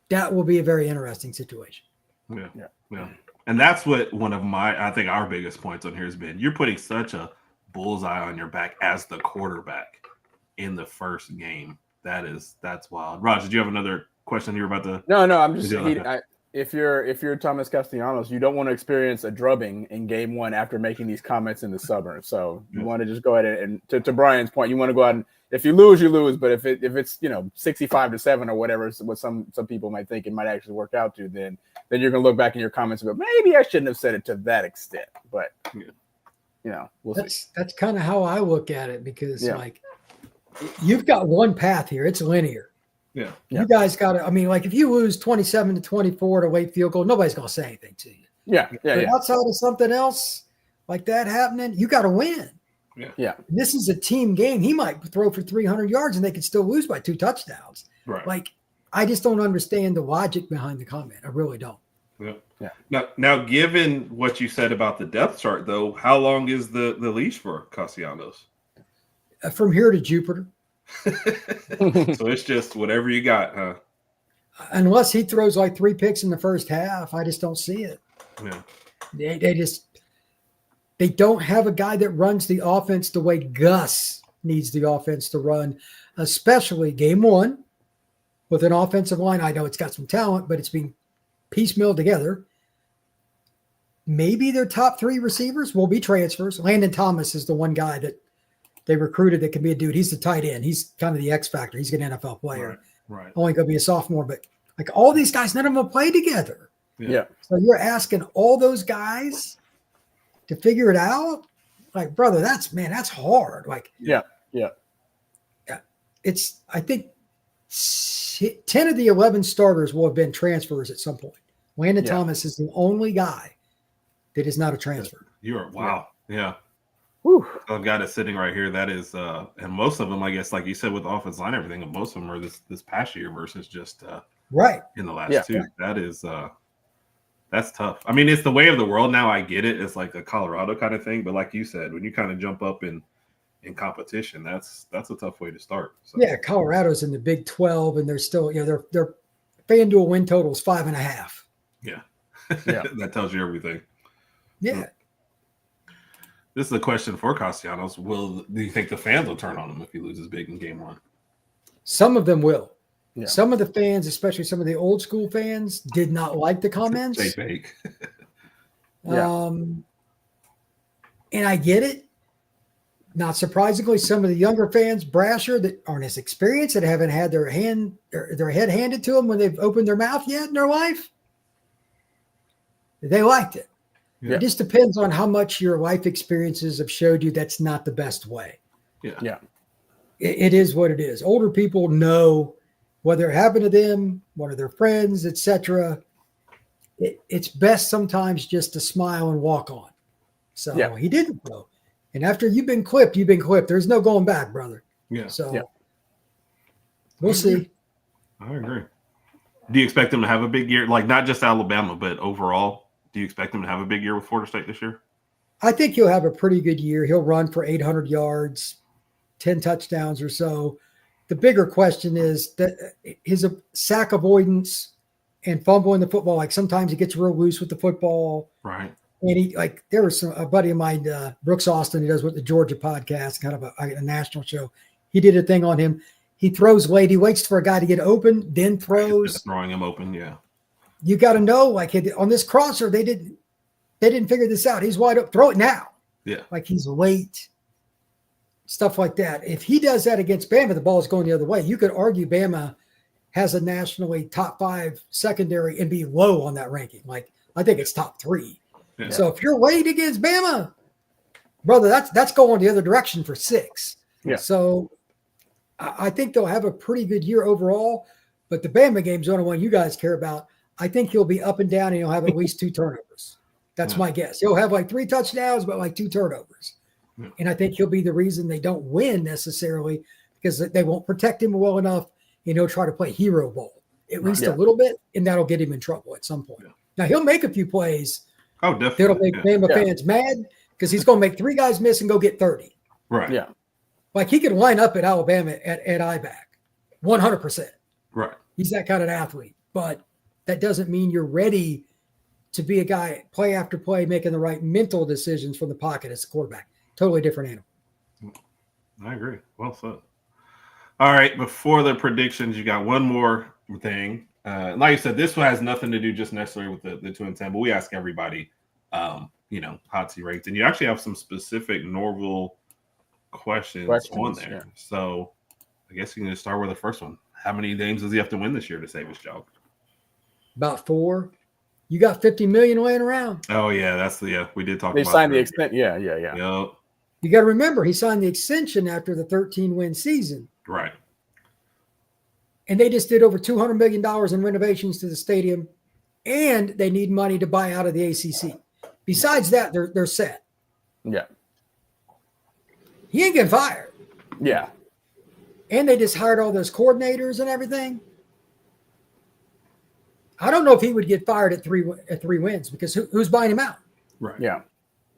that will be a very interesting situation. Yeah. And that's what I think our biggest points on here has been. You're putting such a bullseye on your back as the quarterback in the first game. That's wild. Rodg, did you have another question you were about to? No. I'm just if you're Thomas Castellanos, you don't want to experience a drubbing in game one after making these comments in the summer. So you want to just go ahead and to Brian's point, you want to go out and if you lose, you lose. But if it's 65-7 or whatever, what some people might think it might actually work out to, then you're gonna look back in your comments and go, maybe I shouldn't have said it to that extent. But we'll see. That's kind of how I look at it because like you've got one path here. It's linear. Yeah. You guys got to, like if you lose 27-24 to late field goal, nobody's going to say anything to you. Yeah. But outside of something else like that happening, you got to win. Yeah. And this is a team game. He might throw for 300 yards and they could still lose by 2 touchdowns. Right. Like, I just don't understand the logic behind the comment. I really don't. Yeah. Now, given what you said about the depth chart, though, how long is the leash for Castellanos? From here to Jupiter. So it's just whatever you got, huh? Unless he throws like 3 picks in the first half, I just don't see it. Yeah. They don't have a guy that runs the offense the way Gus needs the offense to run, especially game one with an offensive line. I know it's got some talent, but it's being piecemealed together. Maybe their top 3 receivers will be transfers. Landon Thomas is the one guy that they recruited that can be a dude. He's the tight end. He's kind of the X factor. He's an NFL player. Right. Only going to be a sophomore, but like all these guys, none of them play together. Yeah. So you're asking all those guys to figure it out? Like, brother, that's hard. Like, yeah. It's, I think 10 of the 11 starters will have been transfers at some point. Landon Thomas is the only guy that is not a transfer. Wow. Yeah. Whew. I've got it sitting right here. That is, and most of them, I guess, like you said, with the offensive line, and everything, most of them are this past year versus just in the last 2. That is, that's tough. I mean, it's the way of the world now. I get it. It's like a Colorado kind of thing, but like you said, when you kind of jump up in competition, that's a tough way to start. So. Yeah, Colorado's in the Big 12, and they're still, their FanDuel win total is 5.5. Yeah, that tells you everything. Yeah. This is a question for Castellanos. Do you think the fans will turn on him if he loses big in game one? Some of them will. Yeah. Some of the fans, especially some of the old school fans, did not like the comments. Fake. And I get it. Not surprisingly, some of the younger fans, brasher, that aren't as experienced, that haven't had their head handed to them when they've opened their mouth yet in their life, they liked it. Yeah. It just depends on how much your life experiences have showed you that's not the best way. Yeah. It is what it is. Older people know whether it happened to them, one of their friends, etc. It's best sometimes just to smile and walk on. So he didn't though. And after you've been clipped, you've been clipped. There's no going back, brother. Yeah. So we'll see. I agree. Do you expect them to have a big year? Like not just Alabama, but overall? Do you expect him to have a big year with Florida State this year? I think he'll have a pretty good year. He'll run for 800 yards, 10 touchdowns or so. The bigger question is that his sack avoidance and fumbling the football. Like sometimes he gets real loose with the football. Right. And there was a buddy of mine, Brooks Austin, he does with the Georgia podcast, kind of a national show. He did a thing on him. He throws late. He waits for a guy to get open, then throws. Just throwing him open, yeah. You got to know, like on this crosser, they didn't figure this out. He's wide up. Throw it now. Yeah. Like he's late. Stuff like that. If he does that against Bama, the ball is going the other way. You could argue Bama has a nationally top 5 secondary and be low on that ranking. Like I think it's top 3. Yeah. So if you're late against Bama, brother, that's going the other direction for 6. Yeah. So I think they'll have a pretty good year overall. But the Bama game's the only one you guys care about. I think he'll be up and down, and he'll have at least 2 turnovers. That's my guess. He'll have like 3 touchdowns, but like 2 turnovers. Yeah. And I think he'll be the reason they don't win necessarily, because they won't protect him well enough, and he'll try to play hero ball at least a little bit, and that'll get him in trouble at some point. Yeah. Now, he'll make a few plays. Oh, definitely. That'll make Bama fans mad, because he's going to make 3 guys miss and go get 30. Right. Yeah. Like, he could line up at Alabama at I-back 100%. Right. He's that kind of athlete. But that doesn't mean you're ready to be a guy play after play making the right mental decisions from the pocket as a quarterback. Totally different animal. I agree. Well said. All right. Before the predictions, you got one more thing. Like you said, this one has nothing to do just necessarily with the 2 and 10, but we ask everybody, hot seat rates. And you actually have some specific Norville questions on there. Yeah. So I guess you can just start with the first one. How many games does he have to win this year to save his job? About 4. You got $50 million laying around. Oh yeah, we did talk about. They signed the extension. Yeah. Yep. You got to remember, he signed the extension after the 13-win season. Right. And they just did over $200 million in renovations to the stadium, and they need money to buy out of the ACC. Besides that, they're set. Yeah. He ain't getting fired. Yeah. And they just hired all those coordinators and everything. I don't know if he would get fired at 3 wins, because who's buying him out? Right. Yeah.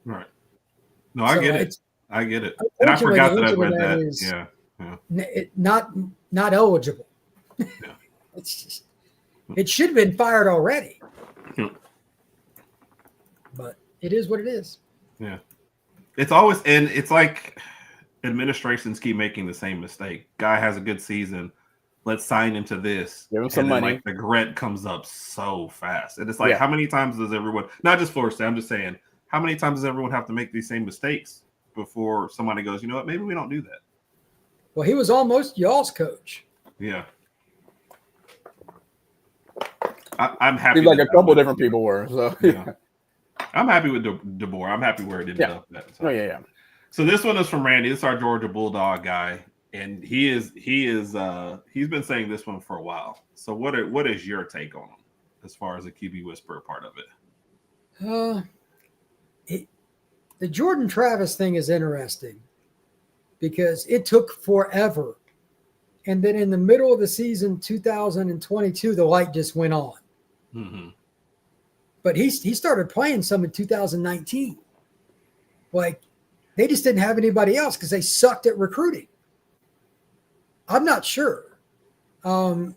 Right. No, I get it. I get it. And I forgot that I read that. Not eligible. Yeah. It's just, it should have been fired already. Yeah. But it is what it is. Yeah. It's always, and it's like administrations keep making the same mistake. Guy has a good season. Let's sign him to this. Give him some money. Like the regret comes up so fast. And it's like, how many times does everyone, not just Florida State, I'm just saying, how many times does everyone have to make these same mistakes before somebody goes, you know what, maybe we don't do that? Well, he was almost y'all's coach. Yeah. I'm happy. Seems like a couple of different people were. So yeah. I'm happy with DeBoer. I'm happy where it ended up. So. Oh yeah. So this one is from Randy. This is our Georgia Bulldog guy, and he's been saying this one for a while. So what is your take on him as far as the QB whisperer part of it? The Jordan Travis thing is interesting because it took forever, and then in the middle of the season 2022, the light just went on. Mm-hmm. But he started playing some in 2019. Like, they just didn't have anybody else because they sucked at recruiting. I'm not sure. I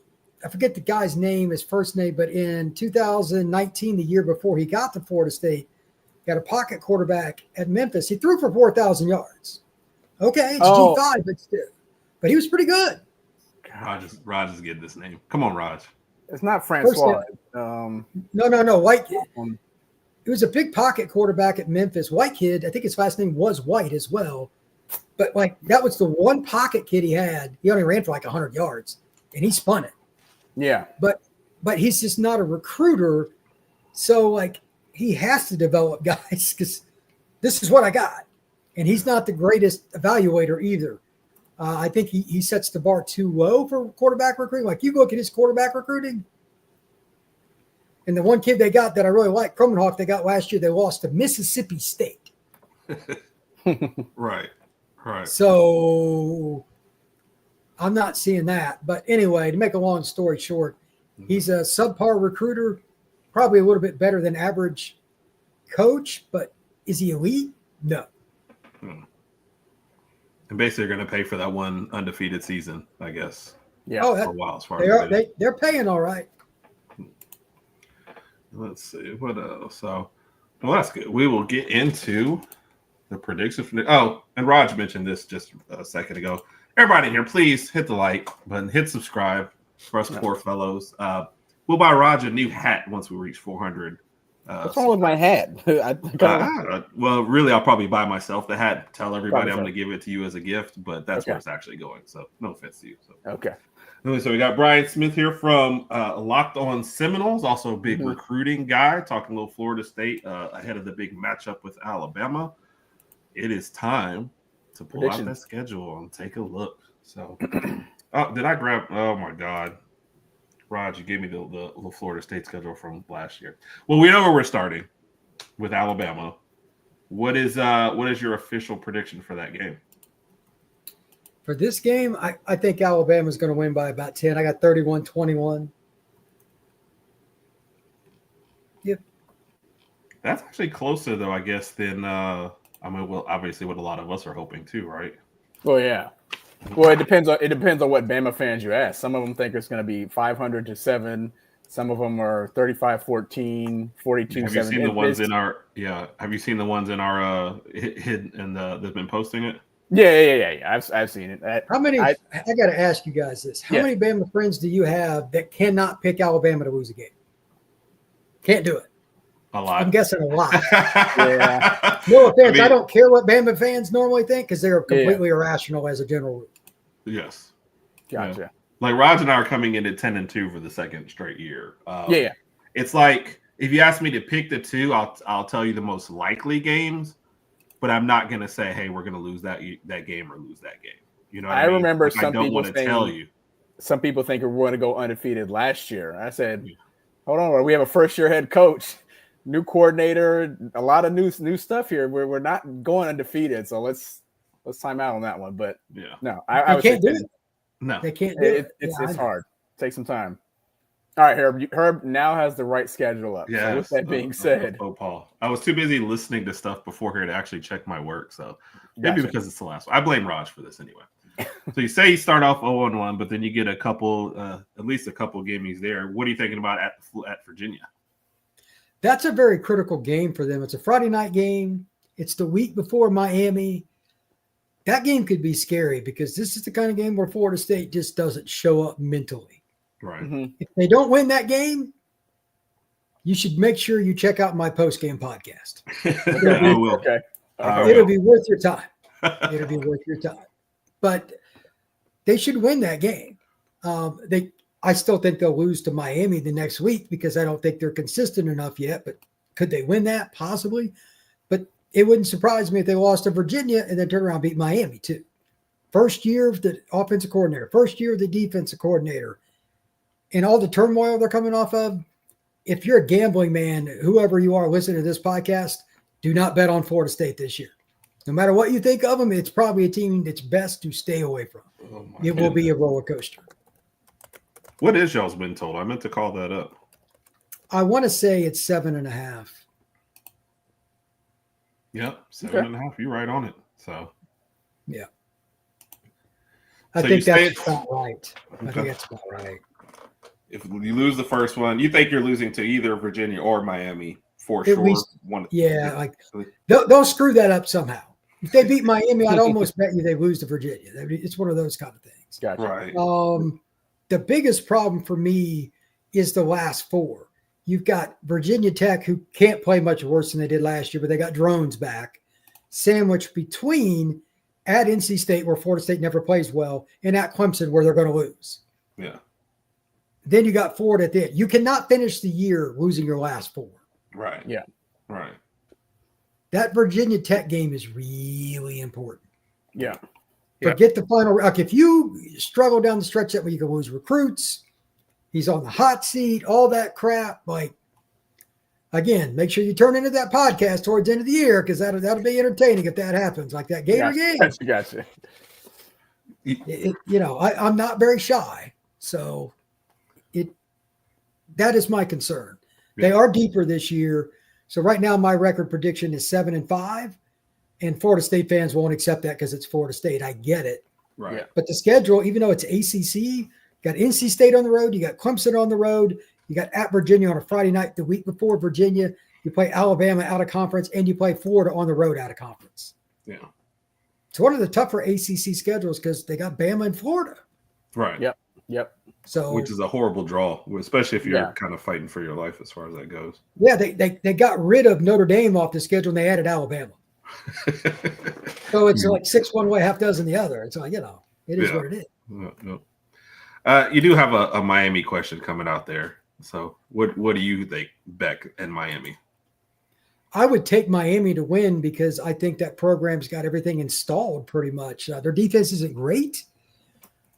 forget the guy's name, his first name, but in 2019, the year before he got to Florida State, got a pocket quarterback at Memphis. He threw for 4,000 yards. Okay, it's G5, but still. But he was pretty good. Rodg is getting this name. Come on, Rodg. It's not Francois. No. White kid. He was a big pocket quarterback at Memphis. White kid. I think his last name was White as well. But, like, that was the one pocket kid he had. He only ran for, like, 100 yards, and he spun it. Yeah. But he's just not a recruiter. So, like, he has to develop guys because this is what I got. And he's not the greatest evaluator either. I think he sets the bar too low for quarterback recruiting. Like, you look at his quarterback recruiting, and the one kid they got that I really like, Cromenhawk, they got last year, they lost to Mississippi State. Right. So I'm not seeing that. But anyway, to make a long story short, he's a subpar recruiter, probably a little bit better than average coach, but is he elite? No. And basically, they're going to pay for that one undefeated season, I guess. Yeah. For a while, as far as they're paying all right. Let's see what else. So, well, that's good. We will get into the prediction for and Rodg mentioned this just a second ago. Everybody in here, please hit the like button, hit subscribe for us poor fellows. We'll buy Rodg a new hat once we reach 400. What's wrong with my hat? Well, really, I'll probably buy myself the hat. Tell everybody I'm going to give it to you as a gift, but that's where it's actually going. So no offense to you. So. Okay. So we got Brian Smith here from Locked On Seminoles, also a big recruiting guy, talking a little Florida State ahead of the big matchup with Alabama. it is time to pull out that schedule and take a look. So, did I grab? Oh my God, Rod, you gave me the Florida State schedule from last year. Well, we know where we're starting with Alabama. What is your official prediction for that game? For this game, I think Alabama's going to win by about 10. I got 31-21. Yep. That's actually closer, though, I guess, than obviously what a lot of us are hoping too, right? Well, yeah. Well, it depends on what Bama fans you ask. Some of them think it's going to be 500-7. Some of them are 35-14, 42-7. Have you seen the ones in our Have you seen the ones in our hidden and that's been posting it? Yeah. I've seen it. How many? I got to ask you guys this: How many Bama friends do you have that cannot pick Alabama to lose a game? Can't do it. A lot. I'm guessing a lot. Yeah. No offense. I don't care what Bama fans normally think because they're completely irrational as a general rule. Yes. Gotcha. Yeah. Like Rodg and I are coming in at 10-2 for the second straight year. It's like if you ask me to pick the two, I'll tell you the most likely games. But I'm not going to say, hey, we're going to lose that game or lose that game. You know what I mean? Remember like, some people saying, tell you. Some people think we're going to go undefeated last year. I said, hold on, we have a first-year head coach, new coordinator, a lot of new stuff here. We're not going undefeated, so let's time out on that one. But no, I can't do it. No, they can't do it. It's hard. Take some time. All right, Herb now has the right schedule up. Yeah. So with that being said, Paul, I was too busy listening to stuff before here to actually check my work. So maybe because it's the last one. I blame Rodg for this anyway. So you say you start off 0-1, but then you get at least a couple games there. What are you thinking about at Virginia? That's a very critical game for them. It's a Friday night game. It's the week before Miami. That game could be scary because this is the kind of game where Florida State just doesn't show up mentally. Right. Mm-hmm. If they don't win that game, you should make sure you check out my post-game podcast. I will. Okay. It'll be worth your time. It'll be worth your time. But they should win that game. I still think they'll lose to Miami the next week because I don't think they're consistent enough yet. But could they win that? Possibly. But it wouldn't surprise me if they lost to Virginia and then turn around and beat Miami too. First year of the offensive coordinator. First year of the defensive coordinator. And all the turmoil they're coming off of, if you're a gambling man, whoever you are listening to this podcast, do not bet on Florida State this year. No matter what you think of them, it's probably a team that's best to stay away from. It will be a roller coaster. What is y'all's win total? I meant to call that up. I want to say it's 7.5. Yep, 7.5. You're right on it. So, yeah. I think that's about right. I think that's about right. If you lose the first one, you think you're losing to either Virginia or Miami for At sure. Least, they'll screw that up somehow. If they beat Miami, I'd almost bet you they lose to Virginia. It's one of those kind of things. Gotcha. Right. The biggest problem for me is the last four. You've got Virginia Tech, who can't play much worse than they did last year, but they got drones back, sandwiched between at NC State, where Florida State never plays well, and at Clemson, where they're going to lose. Yeah. Then you got Florida at the end. You cannot finish the year losing your last four. Right. Yeah. Right. That Virginia Tech game is really important. Yeah. Forget the final. Like if you struggle down the stretch that way, you can lose recruits. He's on the hot seat, all that crap. Like, again, make sure you turn into that podcast towards the end of the year because that'll be entertaining if that happens. Like that Gator game. Gotcha. I'm not very shy. So that is my concern. Yeah. They are deeper this year. So right now my record prediction is 7-5, and Florida State fans won't accept that because it's Florida State. I get it. Right. Yeah. But the schedule, even though it's ACC, you got NC State on the road, you got Clemson on the road, you got at Virginia on a Friday night the week before Virginia, you play Alabama out of conference, and you play Florida on the road out of conference. Yeah. It's one of the tougher ACC schedules because they got Bama and Florida. Right. Yep. So, which is a horrible draw, especially if you're kind of fighting for your life as far as that goes. Yeah, they got rid of Notre Dame off the schedule and they added Alabama. So it's like 6 one way, half dozen the other. It's like, it is what it is. No. You do have a Miami question coming out there. So what do you think, Beck and Miami? I would take Miami to win because I think that program's got everything installed pretty much. Their defense isn't great,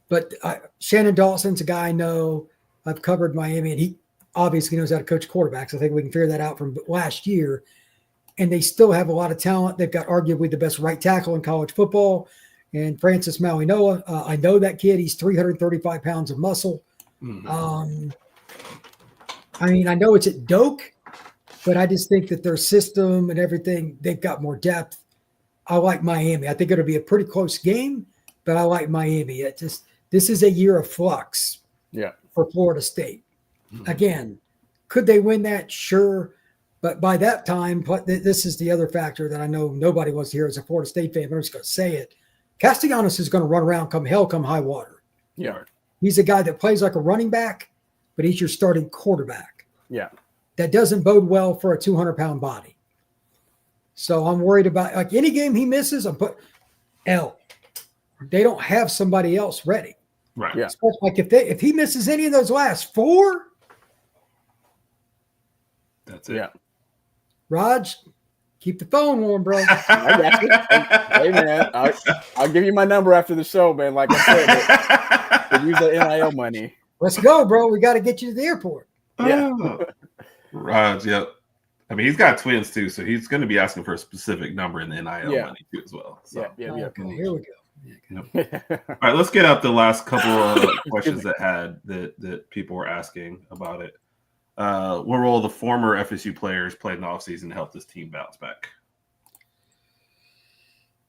but Shannon Dawson's a guy I know. I've covered Miami, and he obviously knows how to coach quarterbacks. I think we can figure that out from last year. And they still have a lot of talent. They've got arguably the best right tackle in college football. And Francis Mauigoa, I know that kid. He's 335 pounds of muscle. Mm-hmm. I mean, I know it's at Doak, but I just think that their system and everything, they've got more depth. I like Miami. I think it'll be a pretty close game, but I like Miami. This is a year of flux for Florida State. Mm-hmm. Again, could they win that? Sure. But by that time, this is the other factor that I know nobody wants to hear as a Florida State fan, but I'm just going to say it. Castellanos is going to run around come hell, come high water. Yeah. He's a guy that plays like a running back, but he's your starting quarterback. Yeah. That doesn't bode well for a 200-pound body. So I'm worried about, like, any game he misses, I'm put L. They don't have somebody else ready. Right. Yeah. Like if he misses any of those last 4, that's it. Yeah. Rodg, keep the phone warm, bro. I got you. Hey, man, I'll give you my number after the show, man. Like I said, use the NIL money. Let's go, bro. We got to get you to the airport. Yeah. Rodg, yep. I mean, he's got twins too, so he's going to be asking for a specific number in the NIL money too as well. So. Yeah. Okay, here we go. Yep. All right, let's get up the last couple of questions that people were asking about it. What role the former FSU players played in the offseason to help this team bounce back?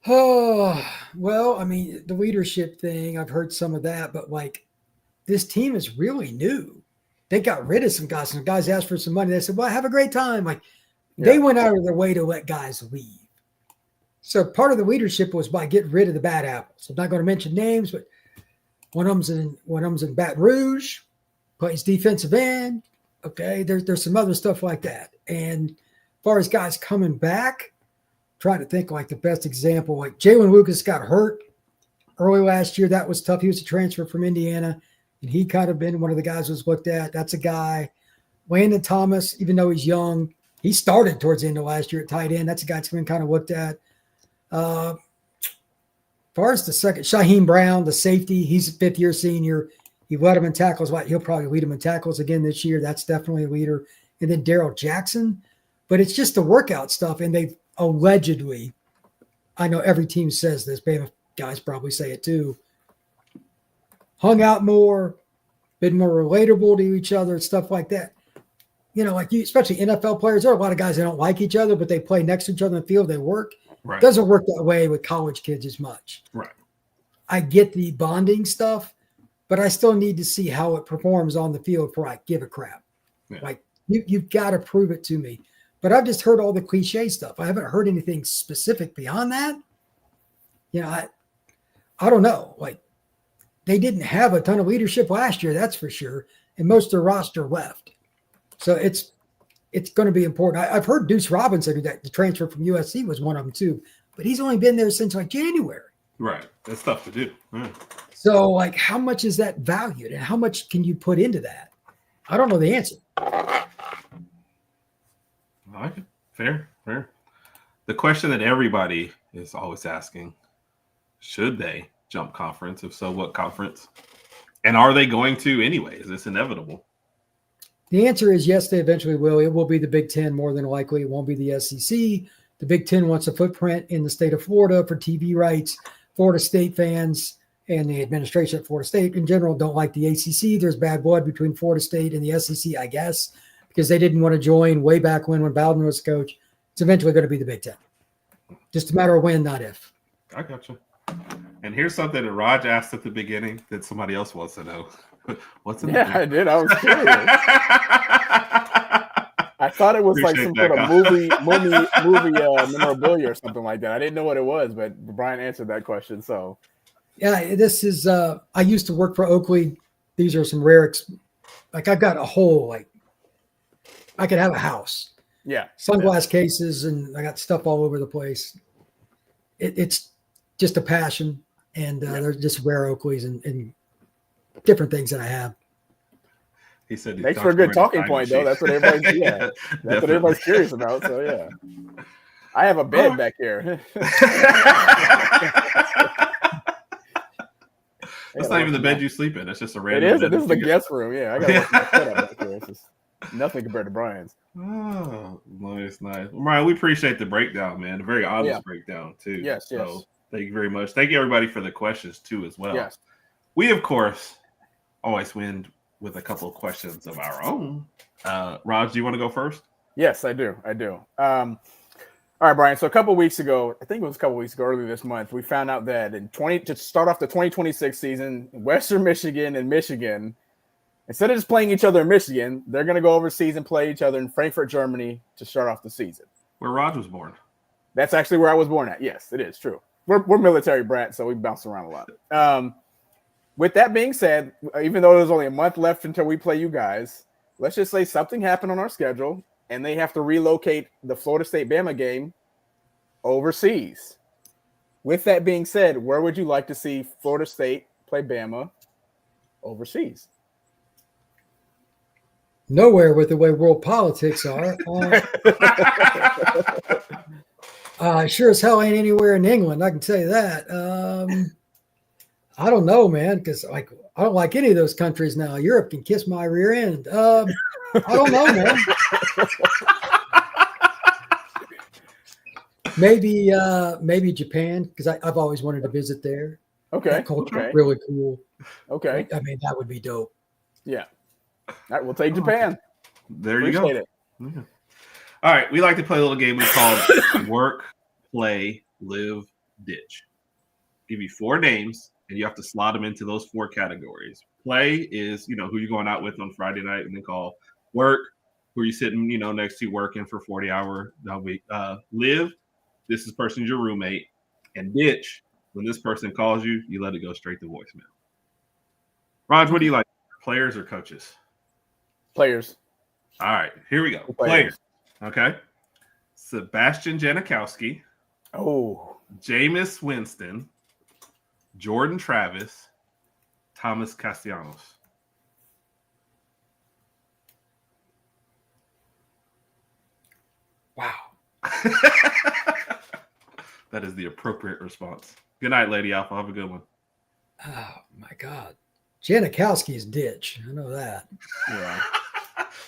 Oh, well, I mean, the leadership thing, I've heard some of that, but like this team is really new. They got rid of some guys. Some guys asked for some money. They said, well, have a great time. Like they went out of their way to let guys leave. So part of the leadership was by getting rid of the bad apples. I'm not going to mention names, but one of them's in Baton Rouge, plays defensive end. Okay, there's some other stuff like that. And as far as guys coming back, trying to think like the best example, like Jalen Lucas got hurt early last year. That was tough. He was a transfer from Indiana, and he kind of been one of the guys who was looked at. That's a guy. Landon Thomas, even though he's young, he started towards the end of last year at tight end. That's a guy that's been kind of looked at. As far as the second, Shaheem Brown, the safety, he's a fifth-year senior. He led him in tackles. He'll probably lead him in tackles again this year. That's definitely a leader. And then Daryl Jackson. But it's just the workout stuff. And they've allegedly, I know every team says this, Bama guys probably say it too, hung out more, been more relatable to each other, stuff like that. You know, like you, especially NFL players, there are a lot of guys that don't like each other, but they play next to each other in the field. They work. Right. Doesn't work that way with college kids as much. Right. I get the bonding stuff, but I still need to see how it performs on the field before I give a crap. Yeah. Like you've got to prove it to me. But I've just heard all the cliche stuff. I haven't heard anything specific beyond that. You know, I don't know. Like they didn't have a ton of leadership last year, that's for sure. And most of the roster left. So it's going to be important. I've heard Deuce Robinson, that the transfer from USC was one of them too, but he's only been there since like January. Right. That's tough to do. Yeah. So like, how much is that valued and how much can you put into that? I don't know the answer. I like it. Fair. The question that everybody is always asking, should they jump conference? If so, what conference? And are they going to anyway? Is this inevitable? The answer is yes, they eventually will. It will be the Big Ten more than likely. It won't be the SEC. The Big Ten wants a footprint in the state of Florida for TV rights. Florida State fans and the administration at Florida State in general don't like the ACC. There's bad blood between Florida State and the SEC, I guess, because they didn't want to join way back when Bowden was coach. It's eventually going to be the Big Ten. Just a matter of when, not if. I got you. And here's something that Rodg asked at the beginning that somebody else wants to know. What's in the I did. I was curious. I thought it was like some sort of movie memorabilia or something like that. I didn't know what it was, but Brian answered that question. So, yeah, this is. I used to work for Oakley. These are some rare. Like I've got a whole I could have a house. Yeah, sunglass cases, and I got stuff all over the place. It's just a passion, and they're just rare Oakleys and different things that I have. He said, "Thanks for a good talking point, though." That's what everybody's that's what everybody's curious about. So yeah, I have a bed back here. That's not even the bed you sleep in. It's just a random. It is. This is the guest room. Yeah, I got to work my setup back here. It's just nothing compared to Brian's. Oh, nice. Well, Brian, we appreciate the breakdown, man. A very honest breakdown too. Yes. So thank you very much. Thank you everybody for the questions too as well. Yes. We of course always win with a couple of questions of our own. Rodg, do you want to go first? Yes, I do. All right, Brian. So a couple weeks ago, I think it was a couple weeks ago, earlier this month, we found out that to start off the 2026 season, Western Michigan and Michigan, instead of just playing each other in Michigan, they're going to go overseas and play each other in Frankfurt, Germany to start off the season. Where Rodg was born. That's actually where I was born at. Yes, it is true. We're military brats, so we bounce around a lot. With that being said, even though there's only a month left until we play you guys, let's just say something happened on our schedule and they have to relocate the Florida State-Bama game overseas. With that being said, where would you like to see Florida State play Bama overseas? Nowhere with the way world politics are. Sure as hell ain't anywhere in England. I can tell you that. I don't know, man, because I don't like any of those countries now. Europe can kiss my rear end. I don't know, man. Maybe Japan, because I've always wanted to visit there. Okay. That culture is really cool. Okay. I mean, that would be dope. Yeah. All right, we'll take Japan. There you go. It. Yeah. All right. We like to play a little game we call Work, Play, Live, Ditch. Give you 4 names, and you have to slot them into those 4 categories. Play is, who you're going out with on Friday night, and then call. Work, who are you sitting, next to working for 40 hours a week. Live, this is person's your roommate. And ditch, when this person calls you, you let it go straight to voicemail. Rodg, what do you like? Players or coaches? Players. All right, here we go. Players. Okay. Sebastian Janikowski. Oh. Jameis Winston. Jordan Travis. Thomas Castellanos. Wow. That is the appropriate response. Good night, Lady Alpha. Have a good one. Oh, my God. Janikowski's ditch. I know that. Yeah.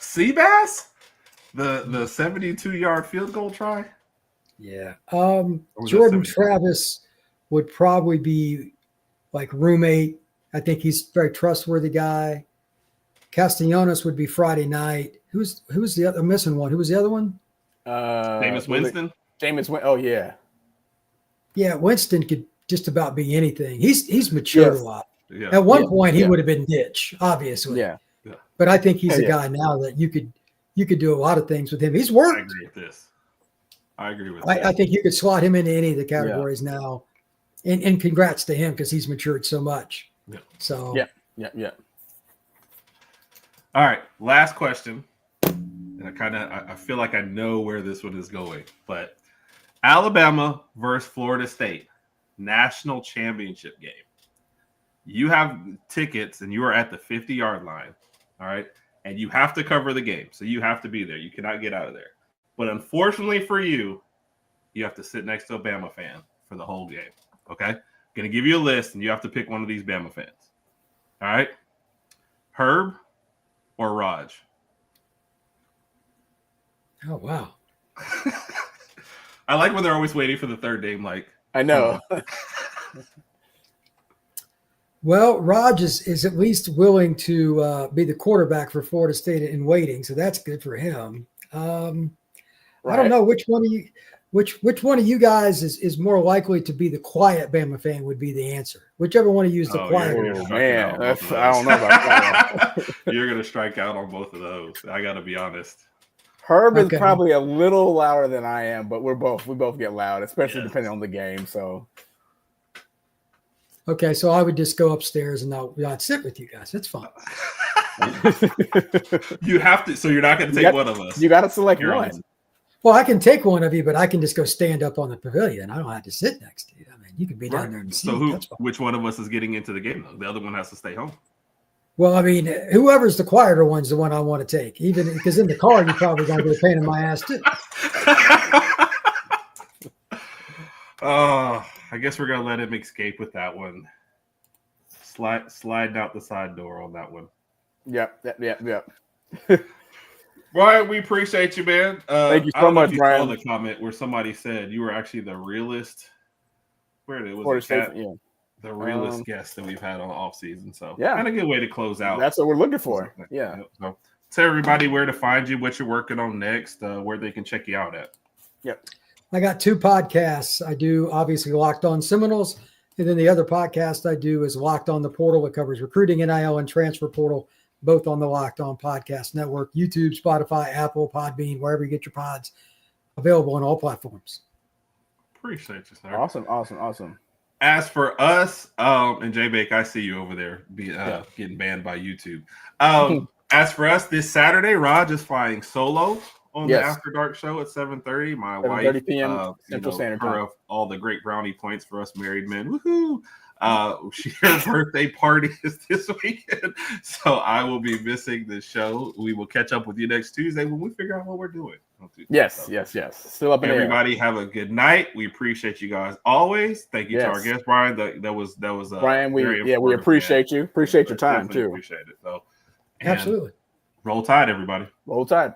Seabass? The 72-yard field goal try? Yeah. Jordan Travis would probably be like roommate. I think he's a very trustworthy guy. Castellanos would be Friday night. Who's the other? I'm missing one. Who was the other one? Jameis Winston? Jameis Winston. Oh, yeah. Yeah, Winston could just about be anything. He's matured a lot. Yeah. At one point, he would have been ditch, obviously. Yeah. But I think he's a guy now that you could do a lot of things with him. He's worked. I agree with this. I think you could slot him into any of the categories now. And congrats to him because he's matured so much. Yeah. So Yeah. All right. Last question. And I feel like I know where this one is going. But Alabama versus Florida State national championship game. You have tickets and you are at the 50-yard line. All right. And you have to cover the game. So you have to be there. You cannot get out of there. But unfortunately for you, you have to sit next to a Bama fan for the whole game. Okay? I'm going to give you a list, and you have to pick one of these Bama fans. All right? Herb or Rodg? Oh, wow. I like when they're always waiting for the third name. Like, I know. Well, Rodg is at least willing to be the quarterback for Florida State in waiting, so that's good for him. I don't know which one of you guys is more likely to be the quiet Bama fan would be the answer. Whichever one of you is the quiet. Man, I don't know about that. You're gonna strike out on both of those. I gotta be honest. Herb is probably a little louder than I am, but we both get loud, especially depending on the game. So. Okay, so I would just go upstairs and I'd sit with you guys. That's fine. You have to, so you're not going to take one of us. You got to select one. Well, I can take one of you, but I can just go stand up on the pavilion. I don't have to sit next to you. I mean, you can be down there and see. So which one of us is getting into the game, though? The other one has to stay home. Well, I mean, whoever's the quieter one's the one I want to take, even because in the car, you're probably going to get a pain in my ass too. Oh, I guess we're going to let him escape with that one. Slide out the side door on that one. Yep. Ryan, we appreciate you, man. Thank you so much, Brian. I saw the comment where somebody said you were actually the realest. Where it was, the realest guest that we've had on off season. So kind of a good way to close out. That's what we're looking for. Yeah. So tell everybody where to find you, what you're working on next, where they can check you out at. Yep. I got 2 podcasts. I do obviously Locked On Seminoles, and then the other podcast I do is Locked On the Portal. It covers recruiting, NIL, and transfer portal, both on the Locked On Podcast Network, YouTube, Spotify, Apple, Podbean, wherever you get your pods, available on all platforms. Appreciate you, sir. Awesome. As for us, and J-Bake, I see you over there getting banned by YouTube. As for us, this Saturday, Rodg is flying solo on the After Dark show at 7:30. My wife, p.m. Central Standard Time. All the great brownie points for us married men. Woohoo! Her birthday party is this weekend, so I will be missing the show. We will catch up with you next Tuesday when we figure out what we're doing. Yes. Still up in Everybody have a good night. We appreciate you guys always. Thank you to our guest, Brian. That was Brian. We appreciate you. Appreciate your time too. Appreciate it. So absolutely. Roll Tide, everybody. Roll Tide.